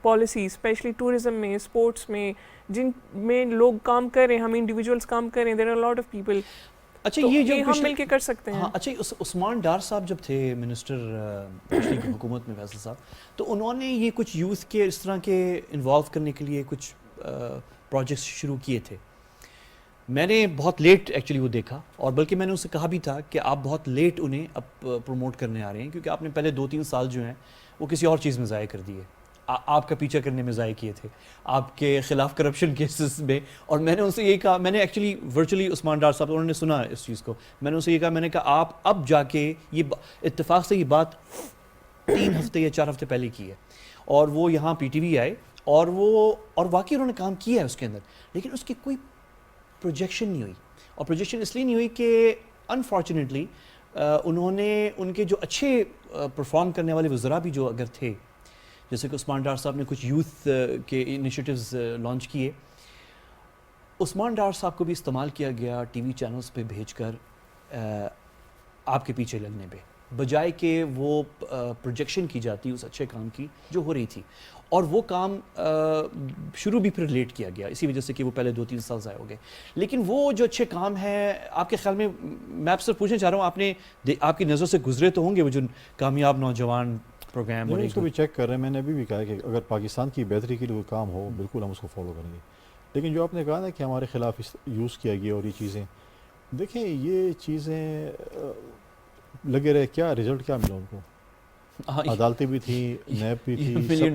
policies, especially tourism میں, اسپورٹس میں, جن میں لوگ کام کر رہے ہیں, ہم انڈیویجولس کام کر رہے ہیں. There are lot of people. اچھا یہ جو ہم مل کے کر سکتے ہیں. اچھا عثمان ڈار صاحب جب تھے منسٹر پچھلی حکومت میں, فیصل صاحب, تو انہوں نے یہ کچھ یوتھ کے اس طرح کے انوالو کرنے کے لیے کچھ پروجیکٹس شروع کیے تھے. میں نے بہت لیٹ ایکچولی وہ دیکھا, اور بلکہ میں نے ان سے کہا بھی تھا کہ آپ بہت لیٹ انہیں اب پروموٹ کرنے آ رہے ہیں, کیونکہ آپ نے پہلے 2-3 سال جو ہیں وہ کسی اور چیز میں ضائع کر دیے, آپ کا پیچھا کرنے میں ضائع کیے تھے, آپ کے خلاف کرپشن کیسز میں. اور میں نے ان سے یہی کہا, میں نے ایکچولی ورچولی عثمان ڈار صاحب, انہوں نے سنا اس چیز کو, میں نے ان سے یہ کہا, میں نے کہا آپ اب جا کے یہ اتفاق سے یہ بات 3 ہفتے یا 4 ہفتے پہلے کی ہے, اور وہ یہاں پی ٹی وی آئے, اور واقعی انہوں نے کام کیا ہے اس کے اندر, لیکن اس کی کوئی پروجیکشن نہیں ہوئی. اور پروجیکشن اس لیے نہیں ہوئی کہ انفارچونیٹلی انہوں نے ان کے جو اچھے پرفارم کرنے والے وزراء بھی جو اگر تھے, جیسے کہ عثمان ڈار صاحب نے کچھ یوتھ کے انیشیٹوز لانچ کیے, عثمان ڈار صاحب کو بھی استعمال کیا گیا ٹی وی چینلز پہ بھیج کر آپ کے پیچھے لگنے پہ, بجائے کہ وہ پروجیکشن کی جاتی اس اچھے کام کی جو ہو رہی تھی. اور وہ کام شروع بھی پھر لیٹ کیا گیا, اسی وجہ سے کہ وہ پہلے 2-3 سال ضائع ہو گئے. لیکن وہ جو اچھے کام ہیں, آپ کے خیال میں آپ سے پوچھنا چاہ رہا ہوں, آپ نے آپ کی نظر سے گزرے تو ہوں گے وہ جو کامیاب نوجوان پروگرام, اور اس کو بھی چیک کر رہے ہیں. میں نے ابھی بھی کہا کہ اگر پاکستان کی بہتری کے لیے کوئی کام ہو, بالکل ہم اس کو فالو کریں گے. لیکن جو آپ نے کہا نا کہ ہمارے خلاف یوز کیا گیا, اور یہ چیزیں دیکھیں, یہ چیزیں لگے رہے, کیا رزلٹ کیا ملا ان کو؟ عدالتیں بھی تھیں, نیب بھی تھی,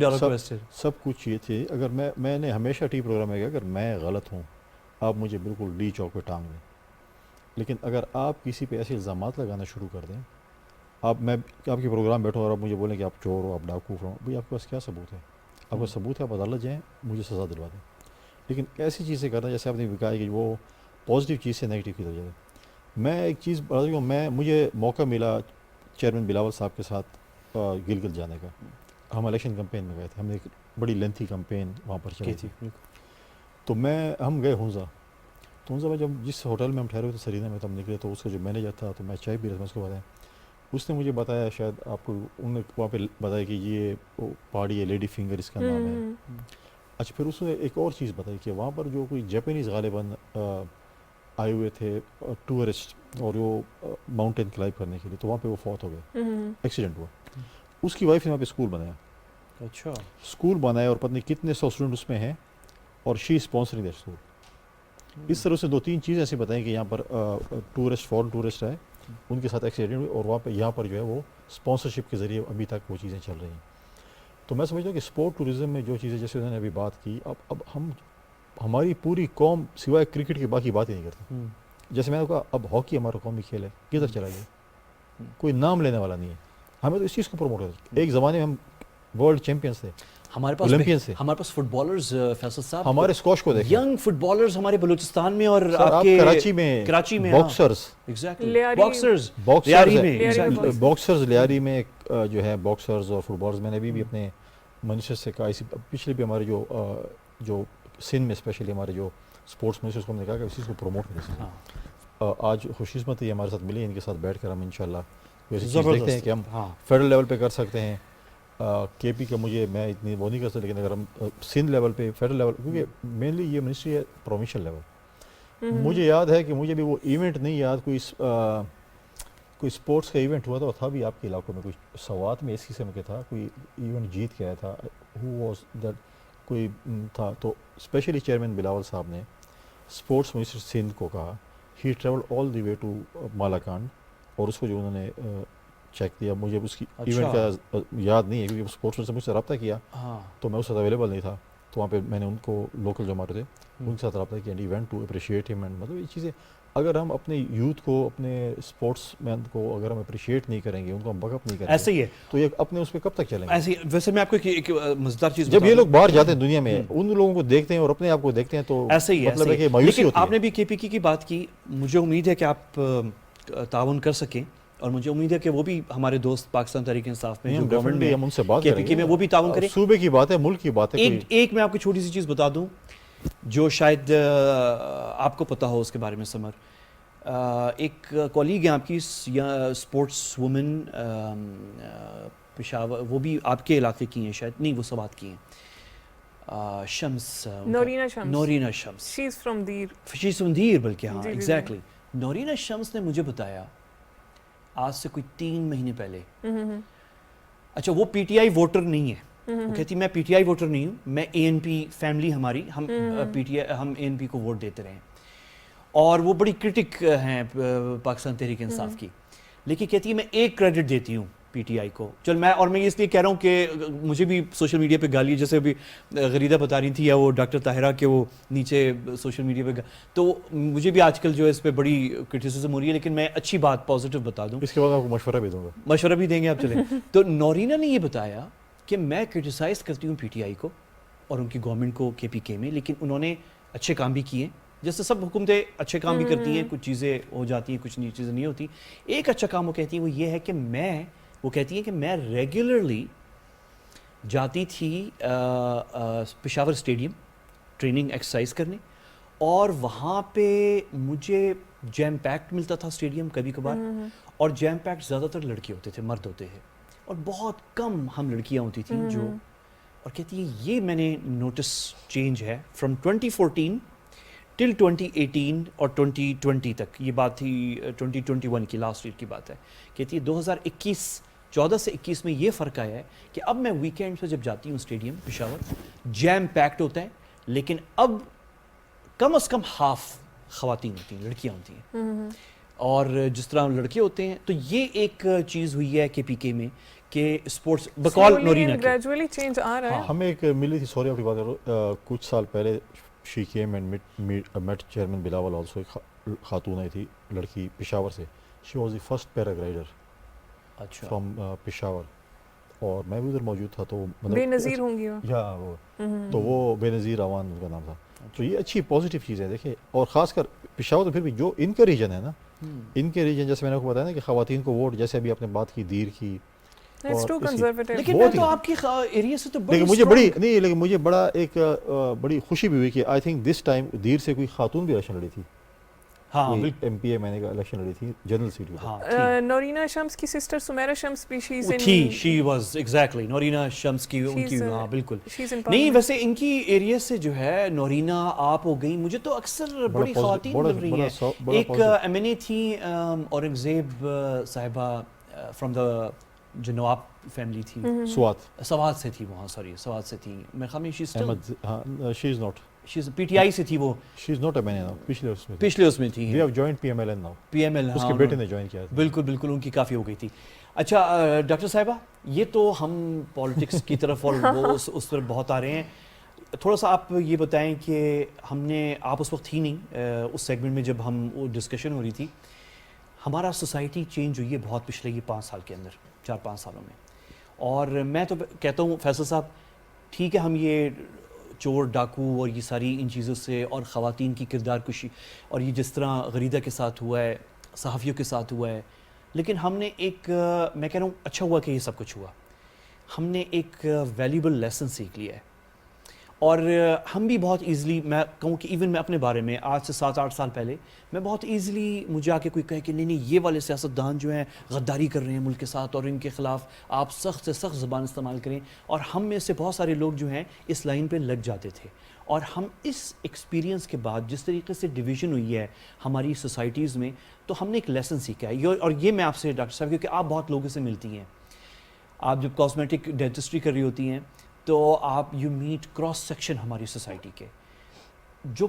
سب کچھ یہ تھے. اگر میں نے ہمیشہ ٹی پروگرام میں کہا, اگر میں غلط ہوں آپ مجھے بالکل ڈی چوک پہ ٹانگ دیں, لیکن اگر آپ کسی پہ ایسے الزامات لگانا شروع کر دیں, میں آپ کے پروگرام بیٹھوں اور آپ مجھے بولیں کہ آپ چور ہو, آپ ڈاکو ہو, بھائی آپ کے پاس کیا ثبوت ہے؟ آپ کا ثبوت ہے آپ عدالت جائیں, مجھے سزا دلوا دیں. لیکن ایسی چیزیں کرنا, جیسے آپ نے بھی کہا کہ وہ پازیٹیو چیز سے نیگیٹو کی طرف جاتے. میں ایک چیز بتا دوں, مجھے موقع ملا چیئرمین بلاول صاحب کے ساتھ گلگت جانے کا. ہم الیکشن کمپین میں گئے تھے, ہم نے ایک بڑی لینتھی کمپین وہاں پر چلی تھی. تو ہم گئے ہنزا. تو ہنزا میں جب جس ہوٹل میں ہم ٹھہرے ہوئے تھے سرینا میں, تو ہم نکلے تو اس کا جو مینیجر تھا, تو میں چائے پی رہا تھا, اس کو بتایا, اس نے مجھے بتایا, شاید آپ کو انہوں نے وہاں پہ بتایا کہ یہ پہاڑی ہے, لیڈی فنگر اس کا نام ہے. اچھا, پھر اس نے ایک اور چیز بتائی کہ وہاں پر جو کوئی جاپانیز غالباً آئے ہوئے تھے ٹورسٹ, اور وہ ماؤنٹین کلائب کرنے کے لیے, تو وہاں پہ وہ فوت ہو گئے, ایکسیڈنٹ ہوا. اس کی وائف نے وہاں پہ اسکول بنایا. اچھا, اسکول بنایا, اور پتہ نہیں کتنے 100 اسٹوڈنٹ اس میں ہیں, اور شی اسپانسرنگ دیٹ اسکول. اس طرح سے 2-3 چیزیں ایسی بتائیں کہ یہاں پر ٹورسٹ, فورن ٹورسٹ آئے, ان کے ساتھ ایکسیڈنٹ ہوئے, اور وہاں پہ یہاں پر جو ہے وہ اسپانسرشپ کے ذریعے ابھی تک وہ چیزیں چل رہی ہیں. تو میں سمجھتا ہوں کہ اسپورٹ ٹورزم میں جو چیزیں جیسے انہوں نے ابھی بات کی, اب ہماری پوری قوم سوائے کرکٹ کی باقی بات ہی نہیں کرتی. جیسے میں نے کہا, اب ہاکی ہمارا قومی کھیل ہے, کدھر چلا گیا, کوئی نام لینے والا نہیں ہے. ہمیں تو اس چیز کو پروموٹ کرنا. ایک زمانے میں ہم ورلڈ چیمپئنس تھے, ہمارے پاس اولمپئنس تھے. ہمارے پاس فٹ بالرز, فیصل صاحب, ہمارے اسکواش کو دیکھیں, ینگ فٹ بالرز ہمارے بلوچستان میں, اور آپ کراچی میں باکسرز, باکسرز لیاری میں جو ہے باکسرز اور فٹ بالرز. میں نے ابھی بھی اپنے منسٹر سے کہا, اسی پچھلے بھی ہمارے جو سندھ میں اسپیشلی ہمارے جو اسپورٹس منسٹر, کو ہم نے کہا کہ اس چیز کو پروموٹ کریں. آج خوش قسمتی ہمارے ساتھ ملی, ان کے ساتھ بیٹھ کر ہم انشاءاللہ ویسے چیز دیکھتے ہیں کہ ہم فیڈرل لیول پہ کر سکتے ہیں. کے پی کا میں اتنی وہ نہیں کر سکتا, لیکن اگر ہم سندھ لیول پہ, فیڈرل لیول, کیونکہ مینلی یہ منسٹری ہے پروونشل لیول. مجھے یاد ہے کہ مجھے بھی وہ ایونٹ نہیں یاد, کوئی اسپورٹس کا ایونٹ ہوا تھا بھی آپ کے علاقوں میں, کوئی سوات میں اس قسم کے تھا, کوئی ایونٹ جیت کے آیا تھا, ہو واز دیٹ, کوئی تھا. تو اسپیشلی چیئرمین بلاول صاحب نے اسپورٹس منسٹر سندھ کو کہا, ہی travel all the way to مالاکانڈ, اور اس کو جو انہوں نے چیک دیا. مجھے اس کی ایونٹ کا یاد نہیں ہے, کیونکہ اسپورٹس سے مجھ سے رابطہ کیا تو میں اس وقت اویلیبل نہیں تھا. تو وہاں پہ میں نے ان کو لوکل جو ہمارے تھے ان کے ساتھ رابطہ کیا, اینڈ ایونٹ ٹو اپریشیٹ ہم. اینڈ مطلب یہ چیزیں اگر ہم اپنے یوتھ کو, اپنے اسپورٹس مین کو اگر ہم اپریشیٹ نہیں کریں گے, ان کو ہم بک اپ نہیں کریں گے, ایسے ہی ہے, تو یہ اپنے اس پہ کب تک چلیں گے. ایسے ویسے میں آپ کو ایک مزیدار چیز, جب یہ لوگ باہر جاتے ہیں دنیا میں, ان لوگوں کو دیکھتے ہیں اور اپنے آپ کو دیکھتے ہیں, تو ایسے ہی مطلب ہے کہ مایوسی ہوتی ہے. آپ نے بھی کے پی کی بات کی, مجھے امید ہے کہ آپ تعاون کر سکیں, اور مجھے امید ہے کہ وہ بھی ہمارے دوست پاکستان تحریک انصاف میں جو گورنمنٹ میں ہم ان سے بات کے پی کے میں, وہ بھی تعاون کریں. صوبے کی بات ہے, ملک کی بات ہے. ایک میں آپ کو چھوٹی سی چیز بتا دوں جو شاید آپ کو پتہ ہو اس کے بارے میں. سمر, ایک کولیگ ہیں آپ کی, اسپورٹس وومن پشاور, وہ بھی آپ کے علاقے کی ہیں شاید, نہیں وہ سوات کی ہیں, شمس, نورینہ شمس, شی is from there, she is from دیر, بلکہ ہاں ایگزیکٹلی. نورینہ شمس نے مجھے بتایا آج سے کوئی 3 مہینے پہلے, اچھا وہ پی ٹی آئی ووٹر نہیں ہے, وہ کہتی میں پی ٹی آئی ووٹر نہیں ہوں, میں اے این پی فیملی ہماری, ہم پی ٹی آئی, ہم اے این پی کو ووٹ دیتے رہے ہیں, اور وہ بڑی کرٹک ہیں پاکستان تحریک انصاف کی, لیکن کہتی ہے میں ایک کریڈٹ دیتی ہوں پی ٹی آئی کو. چل میں, اور میں اس لیے کہہ رہا ہوں کہ مجھے بھی سوشل میڈیا پہ گالی, جیسے ابھی غریدہ بتا رہی تھی, یا وہ ڈاکٹر طاہرہ کے وہ نیچے سوشل میڈیا پہ, تو مجھے بھی آج کل جو ہے اس پہ بڑی کرٹیسزم ہو رہی ہے, لیکن میں اچھی بات پازیٹیو بتا دوں, اس کے بعد آپ کو مشورہ بھی دوں گا. مشورہ بھی دیں گے آپ, چلیں. تو نورینہ نے یہ بتایا کہ میں کرٹیسائز کرتی ہوں پی ٹی آئی کو اور ان کی گورنمنٹ کو کے پی کے میں, لیکن انہوں نے اچھے کام بھی کیے, جیسے سب حکومتیں اچھے کام بھی کرتی ہیں, کچھ چیزیں ہو جاتی ہیں, کچھ نئی چیزیں نہیں ہوتی. ایک اچھا کام وہ کہتی ہیں, وہ یہ ہے کہ وہ کہتی ہیں کہ میں ریگولرلی جاتی تھی پشاور اسٹیڈیم ٹریننگ ایکسرسائز کرنے, اور وہاں پہ مجھے جیم پیکٹ ملتا تھا اسٹیڈیم کبھی کبھار, اور جیم پیکٹ زیادہ تر لڑکے ہوتے تھے, مرد ہوتے ہیں, اور بہت کم ہم لڑکیاں ہوتی تھیں جو, اور کہتی ہے یہ میں نے نوٹس چینج ہے فرام 2014 ٹل 2018 اور 2020 تک. یہ بات تھی 2021 کی, لاسٹ ایئر کی بات ہے. کہتی ہے 2014 سے 21 میں یہ فرق آیا ہے کہ اب میں ویکینڈ پہ جب جاتی ہوں اسٹیڈیم پشاور, جیم پیکٹ ہوتا ہے, لیکن اب کم از کم ہاف خواتین ہوتی ہیں, لڑکیاں ہوتی ہیں, اور جس طرح لڑکے ہوتے ہیں. تو یہ ایک چیز ہوئی ہے کے پی کے میں کہ اسپورٹس بقول نورینہ کے گریجولی چینج آ رہا ہے. ہمیں ایک ملی تھی, سوری آپ کی بات کرو, کچھ سال پہلے she came and met chairman Bilawal also, ایک خاتون آئی تھی لڑکی پشاور سے, she was the first paraglider from Peshawar, اور میں بھی ادھر موجود تھا. تو بے نظیر ہوں گی وہ, تو وہ بے نظیر اوان ان کا نام تھا. تو یہ اچھی پازیٹیو چیز ہے دیکھیں, اور خاص کر پشاور تو پھر بھی جو ان کا ریجن ہے نا, ان کے ریجن جیسے میں نے آپ کو بتایا نا کہ خواتین کو ووٹ، جیسے ابھی آپ نے بات کی دیر کی، That's too conservative. لیکن میں تو آپ کی ایریا سے تو لیکن مجھے لیکن مجھے بڑا ایک بڑی خوشی بھی ہوئی کہ I think this time there سے کوئی خاتون بھی الیکشن لڑی تھی. ہاں ایم پی اے میں نے الیکشن لڑی تھی جنرل سیٹ پہ. نورینا شمس کی سسٹر سمیرا شمس بھی شی واز ایگزیکٹلی نورینا شمس کی ان کی ہاں بالکل نہیں. ویسے ان کی ایریا سے جو ہے نورینا آپ ہو گئی، مجھے تو اکثر بڑی خواتین مل رہی ہیں. ایک ایم این اے تھی اورنگزیب صاحبہ فرام دا جو نواب فیملی تھی، سوات سے تھی، وہاں سوری سوات سے تھی میرے خیال میں. شی is not, she is P T I سے تھی وہ. شی از ناٹ اے مین، پچھلے اس میں تھی. We have joined P M L N now. P M L اس کے بیٹے نے جوائن کیا. بالکل بالکل ان کی کافی ہو گئی تھی. اچھا ڈاکٹر صاحبہ، یہ تو ہم پالیٹکس کی طرف اور وہ اس پر بہت آ رہے ہیں. تھوڑا سا آپ یہ بتائیں کہ ہم نے، آپ اس وقت تھی نہیں اس سیگمنٹ میں جب ہم وہ ڈسکشن ہو رہی تھی، ہمارا سوسائٹی چینج ہوئی ہے بہت پچھلے یہ 5 سال کے اندر، 4-5 سالوں میں. اور میں تو کہتا ہوں فیصل صاحب، ٹھیک ہے ہم یہ چور ڈاکو اور یہ ساری ان چیزوں سے، اور خواتین کی کردار کشی، اور یہ جس طرح غریدہ کے ساتھ ہوا ہے، صحافیوں کے ساتھ ہوا ہے، لیکن ہم نے ایک، میں کہہ رہا ہوں اچھا ہوا کہ یہ سب کچھ ہوا. ہم نے ایک ویلیوبل لیسن سیکھ لیا ہے. اور ہم بھی بہت ایزلی، میں کہوں کہ ایون میں اپنے بارے میں آج سے 7-8 سال پہلے میں بہت ایزلی مجھے آ کے کوئی کہے کہ نہیں یہ والے سیاستدان جو ہیں غداری کر رہے ہیں ملک کے ساتھ اور ان کے خلاف آپ سخت سے سخت زبان استعمال کریں. اور ہم میں سے بہت سارے لوگ جو ہیں اس لائن پہ لگ جاتے تھے. اور ہم اس ایکسپیرینس کے بعد جس طریقے سے ڈویژن ہوئی ہے ہماری سوسائٹیز میں، تو ہم نے ایک لیسن سیکھا ہے. اور یہ میں آپ سے ڈاکٹر صاحب، کیونکہ آپ بہت لوگوں سے ملتی ہیں، آپ جب کاسمیٹک ڈینٹسٹری کر رہی ہوتی ہیں تو آپ یو میٹ کراس سیکشن ہماری سوسائٹی کے. جو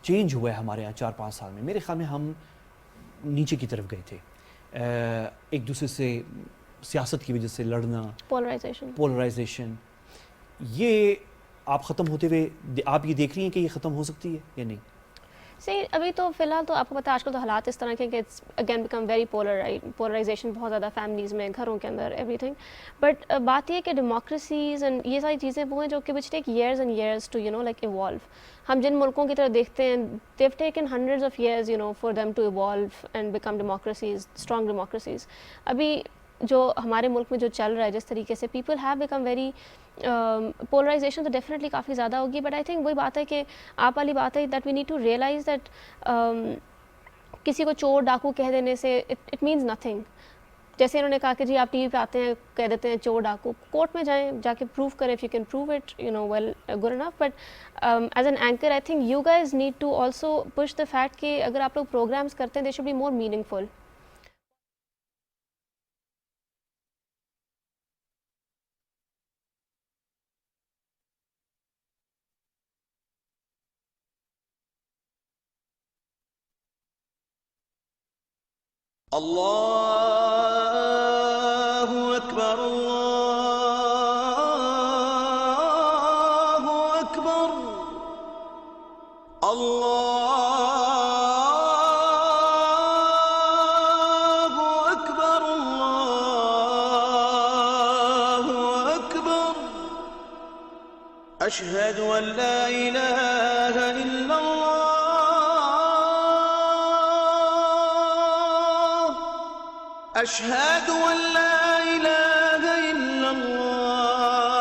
چینج ہوا ہے ہمارے یہاں 4-5 سال میں، میرے خیال میں ہم نیچے کی طرف گئے تھے. ایک دوسرے سے سیاست کی وجہ سے لڑنا، پولرائزیشن، یہ آپ ختم ہوتے ہوئے آپ یہ دیکھ رہی ہیں کہ یہ ختم ہو سکتی ہے یا نہیں؟ صحیح، ابھی تو فی الحال تو آپ کو پتہ ہے آج کل تو حالات اس طرح کے کہ it's again become very polarization بہت زیادہ فیملیز میں، گھروں کے اندر، ایوری تھنگ. بٹ بات یہ ہے کہ ڈیموکریسیز اینڈ یہ ساری چیزیں وہ ہیں جو کہ which take years and years to like evolve. ہم جن ملکوں کی طرف دیکھتے ہیں they have taken hundreds of years for them to evolve and become democracies, strong democracies. ابھی جو ہمارے ملک میں جو چل رہا ہے جس طریقے سے people have become very polarization تو ڈیفینیٹلی کافی زیادہ ہوگی. بٹ آئی تھنک وہی بات ہے کہ آپ والی بات ہے that we need to realise that کسی کو چور ڈاکو کہہ دینے سے اٹ مینز نتھنگ. جیسے انہوں نے کہا کہ جی آپ ٹی وی پہ آتے ہیں کہہ دیتے ہیں چور ڈاکو، کورٹ میں جائیں جا کے پروو کریں، if you can prove it well good enough. But as an anchor I think you guys need to also push the fact کہ اگر آپ لوگ پروگرامس کرتے ہیں they should be more meaningful. اللہ اکبر اللہ اکبر اللہ اکبر اللہ اکبر اشہد ان لا الہ الا اللہ أشهد أن لا إله إلا الله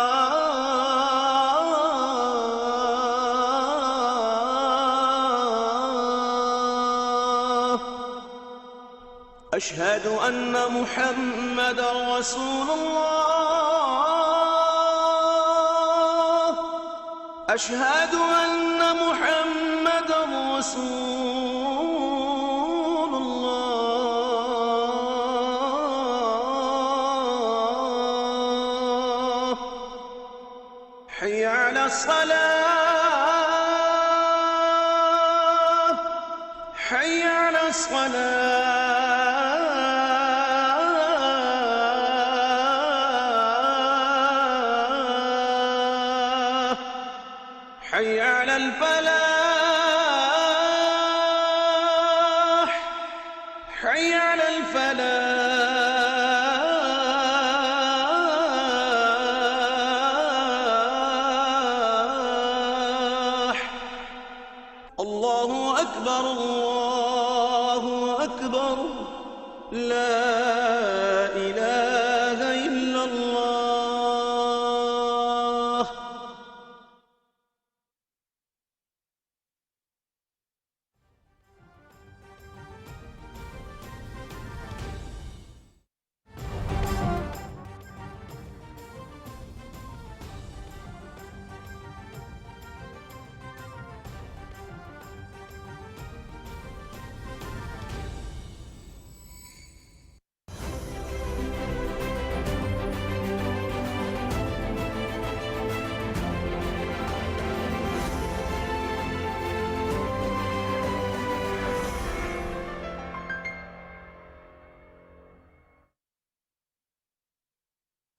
أشهد أن محمدا رسول الله أشهد أن محمدا رسول الله حي على الصلاة حي على الصلاة حي على الفلاح حي على الفلاح الله أكبر الله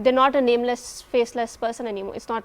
they're not a nameless faceless person anymore. It's not,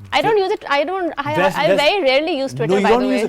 I don't use it. I very rarely use Twitter, by the way.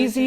easy.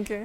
Okay.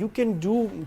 you can do,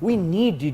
We need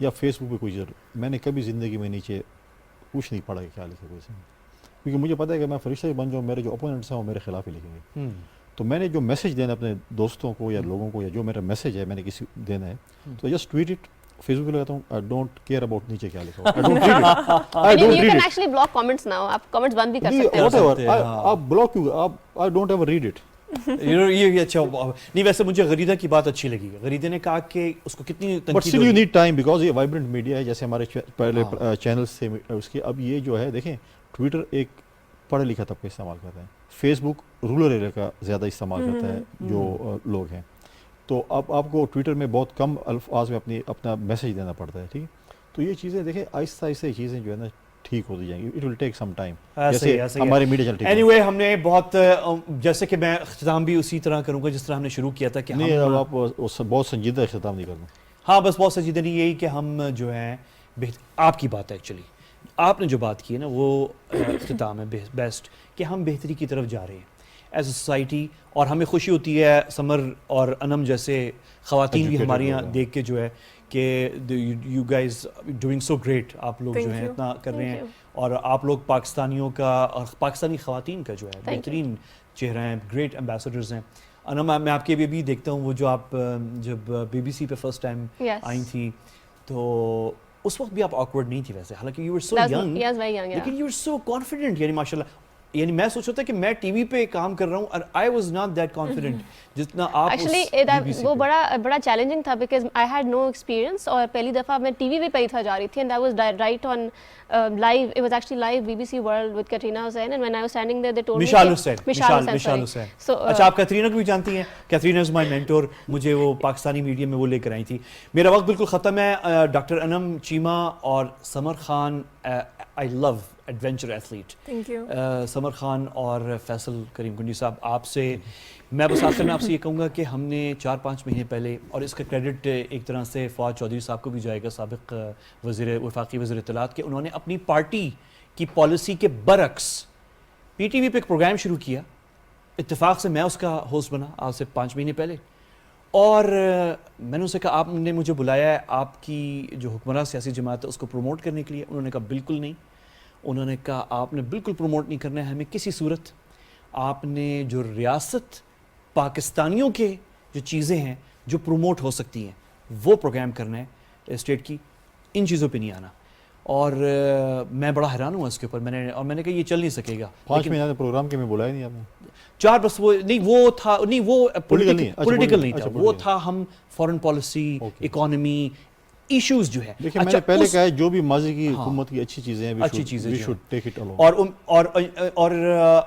یا فیس بک پہ کوئی میں نے کبھی زندگی میں نیچے کچھ نہیں پڑھا کہ کیا لکھے کوئی سے، کیونکہ مجھے پتہ ہے کہ میں فرشتہ ہی بن جاؤں، میرے جو اپوننٹس ہیں وہ میرے خلاف ہی لکھیں گے. تو میں نے جو میسج دینا اپنے دوستوں کو یا لوگوں کو، یا جو میرا میسج ہے میں نے کسی دینا ہے، تو جسٹ ٹویٹ اٹ، فیس بک پہ لگاتا ہوں. آئی ڈونٹ کیئر اباؤٹ نیچے کیا لکھا ہو. You can actually block comments now. آپ comments بند بھی کر سکتے ہیں. آپ بلاک کیوں، آپ I don't ever read it. یہ اچھا نہیں. ویسے مجھے غریدہ کی بات اچھی لگی. غریدہ نے کہا کہ اس کو کتنی but still you need time, because یہ وائبرنٹ میڈیا ہے. جیسے ہمارے پہلے چینلس تھے اس کے، اب یہ جو ہے دیکھیں ٹویٹر ایک پڑھا لکھا طبقہ استعمال کرتا ہے، فیس بک رورل ایریا کا زیادہ استعمال کرتا ہے جو لوگ ہیں. تو اب آپ کو ٹویٹر میں بہت کم الفاظ میں اپنا میسج دینا پڑتا ہے. ٹھیک ہے، تو یہ چیزیں دیکھیں آہستہ آہستہ یہ چیزیں جو ہے نا ٹھیک ہوتی جائیں گی. It will take some time. جیسے ہمارے میڈیا چلتی ہے. اینی وے ہم نے بہت، جیسے کہ میں اختتام بھی اسی طرح کروں گا جس طرح ہم نے شروع کیا تھا کہ نہیں، اب آپ بہت سنجیدہ اختتام نہیں کرنا. ہاں بس بہت سنجیدہ نہیں، یہی کہ ہم جو ہیں آپ کی بات ہے ایکچولی، آپ نے جو بات کی ہے نا وہ اختتام ہے بیسٹ، کہ ہم بہتری کی طرف جا رہے ہیں ایز اے سوسائٹی. اور ہمیں خوشی ہوتی ہے سمر اور انم جیسے خواتین بھی ہمارے یہاں دیکھ کے جو ہے کہ you guys doing so great. آپ لوگ جو ہیں اتنا کر رہے ہیں، اور آپ لوگ پاکستانیوں کا اور پاکستانی خواتین کا جو ہے بہترین چہرہ ہیں، گریٹ ایمبیسڈرز ہیں. انم میں آپ کے بھی دیکھتا ہوں وہ جو آپ جب BBC پہ فرسٹ ٹائم آئی تھی تو اس وقت بھی آپ آکورڈ نہیں تھی ویسے، حالانکہ یو ور سو ینگ، لیکن یو ور سو کانفیڈنٹ. یعنی ماشاء اللہ، یعنی میں سوچ رہا تھا کہ میں ٹی وی پہ کام کر رہا ہوں اور I was not that confident جتنا آپ. ایکچولی وہ بڑا چیلنجنگ تھا because I had no experience, اور پہلی دفعہ میں ٹی وی پہ پہلی دفعہ جا رہی تھی، and I was right on live. It was actually live BBC world with Katrina Hussain, and when I was standing there they told me Mishal Hussain. اچھا، آپ کیٹرینا کو بھی جانتی ہیں؟ Katrina is my mentor. مجھے وہ پاکستانی میڈیا میں وہ لے کر آئی تھی. میرا وقت بالکل ختم ہے. ڈاکٹر انم چیمہ اور سمر خان، آئی لو ایڈونچر ایتھلیٹ. سمر خان اور فیصل کریم کنڈی صاحب، آپ سے میں بس آخر میں آپ سے یہ کہوں گا کہ ہم نے 4-5 مہینے پہلے، اور اس کا کریڈٹ ایک طرح سے فواد چودھری صاحب کو بھی جائے گا، سابق وفاقی وزیر اطلاعات، کہ انہوں نے اپنی پارٹی کی پالیسی کے برعکس PTV پہ ایک پروگرام شروع کیا. اتفاق سے میں اس کا ہوسٹ بنا آج سے 5 مہینے پہلے، اور میں نے اسے کہا آپ نے مجھے بلایا ہے آپ کی جو حکمراں سیاسی جماعت ہے اس کو پروموٹ کرنے کے لیے. انہوں نے کہا بالکل نہیں. انہوں نے کہا آپ نے بالکل پروموٹ نہیں کرنا ہے ہمیں کسی صورت. آپ نے جو ریاست پاکستانیوں کے جو چیزیں ہیں جو پروموٹ ہو سکتی ہیں وہ پروگرام کرنا ہے اسٹیٹ کی، ان چیزوں پہ نہیں آنا. اور میں بڑا حیران ہوا اس کے اوپر. میں نے کہا یہ چل نہیں سکے گا. 5 مہینے پروگرام کے میں بلایا نہیں آپ نے؟ 4 بس وہ نہیں، وہ تھا نہیں، وہ پولیٹیکل نہیں تھا، وہ تھا ہم فارن پالیسی، اکانومی ایشوز جو ہے. دیکھیں میں نے پہلے کہا ہے جو بھی ماضی کی حکومت کی اچھی چیزیں ہیں اچھی چیزیں we should take it along. اور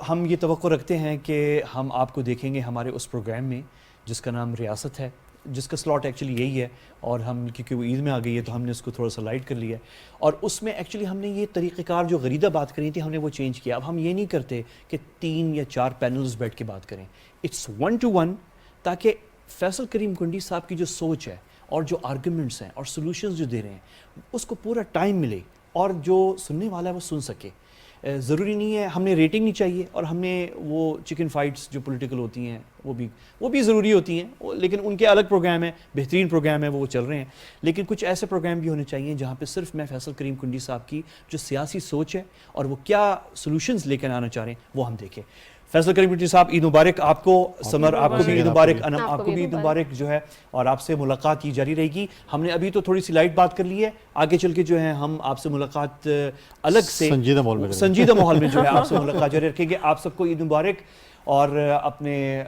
ہم یہ توقع رکھتے ہیں کہ ہم آپ کو دیکھیں گے ہمارے اس پروگرام میں جس کا نام ریاست ہے، جس کا سلاٹ ایکچولی یہی ہے. اور ہم کیونکہ وہ عید میں آ گئی ہے تو ہم نے اس کو تھوڑا سا لائٹ کر لیا ہے. اور اس میں ایکچولی ہم نے یہ طریقہ کار جو غریدہ بات کری تھی ہم نے وہ چینج کیا. اب ہم یہ نہیں کرتے کہ 3 یا 4 پینلز بیٹھ کے بات کریں. اٹس 1 to 1، تاکہ فیصل کریم کنڈی صاحب کی جو سوچ ہے اور جو آرگومنٹس ہیں اور سولوشنز جو دے رہے ہیں اس کو پورا ٹائم ملے اور جو سننے والا ہے وہ سن سکے. ضروری نہیں ہے، ہم نے ریٹنگ نہیں چاہیے، اور ہم نے وہ چکن فائٹس جو پولیٹیکل ہوتی ہیں وہ بھی ضروری ہوتی ہیں، لیکن ان کے الگ پروگرام ہیں، بہترین پروگرام ہیں، وہ چل رہے ہیں. لیکن کچھ ایسے پروگرام بھی ہونے چاہیے جہاں پہ صرف میں فیصل کریم کنڈی صاحب کی جو سیاسی سوچ ہے اور وہ کیا سولوشنز لے کر آنا چاہ رہے ہیں وہ ہم دیکھیں. فیصل کریم کنڈی صاحب عید مبارک آپ کو. سمر آپ کو بھی عید مبارک. انم آپ کو بھی عید مبارک جو ہے. اور آپ سے ملاقات کی جاری رہے گی. ہم نے ابھی تو تھوڑی سی لائٹ بات کر لی ہے، آگے چل کے جو ہے ہم آپ سے ملاقات الگ سے سنجیدہ ماحول میں جو ہے آپ سے ملاقات جاری رکھیں گے. آپ سب کو عید مبارک، اور اپنے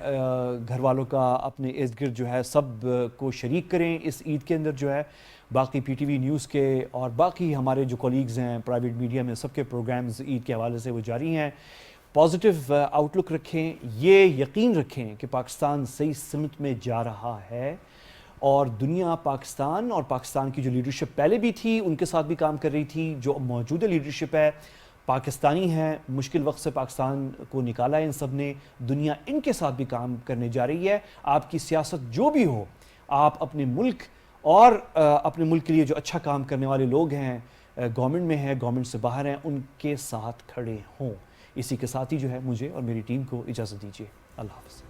گھر والوں کا، اپنے ارد گرد جو ہے سب کو شریک کریں اس عید کے اندر جو ہے. باقی PTV نیوز کے اور باقی ہمارے جو کولیگز ہیں پرائیویٹ میڈیا میں سب کے پروگرامز عید کے حوالے سے وہ جاری ہیں. پازیٹیو آؤٹ لک رکھیں، یہ یقین رکھیں کہ پاکستان صحیح سمت میں جا رہا ہے، اور دنیا پاکستان اور پاکستان کی جو لیڈرشپ پہلے بھی تھی ان کے ساتھ بھی کام کر رہی تھی، جو موجودہ لیڈرشپ ہے پاکستانی ہے، مشکل وقت سے پاکستان کو نکالا ہے ان سب نے. دنیا ان کے ساتھ بھی کام کرنے جا رہی ہے. آپ کی سیاست جو بھی ہو، آپ اپنے ملک اور اپنے ملک کے لیے جو اچھا کام کرنے والے لوگ ہیں، گورنمنٹ میں ہیں، گورنمنٹ سے باہر ہیں، ان کے ساتھ کھڑے ہوں. اسی کے ساتھ ہی جو ہے مجھے اور میری ٹیم کو اجازت دیجیے. اللہ حافظ.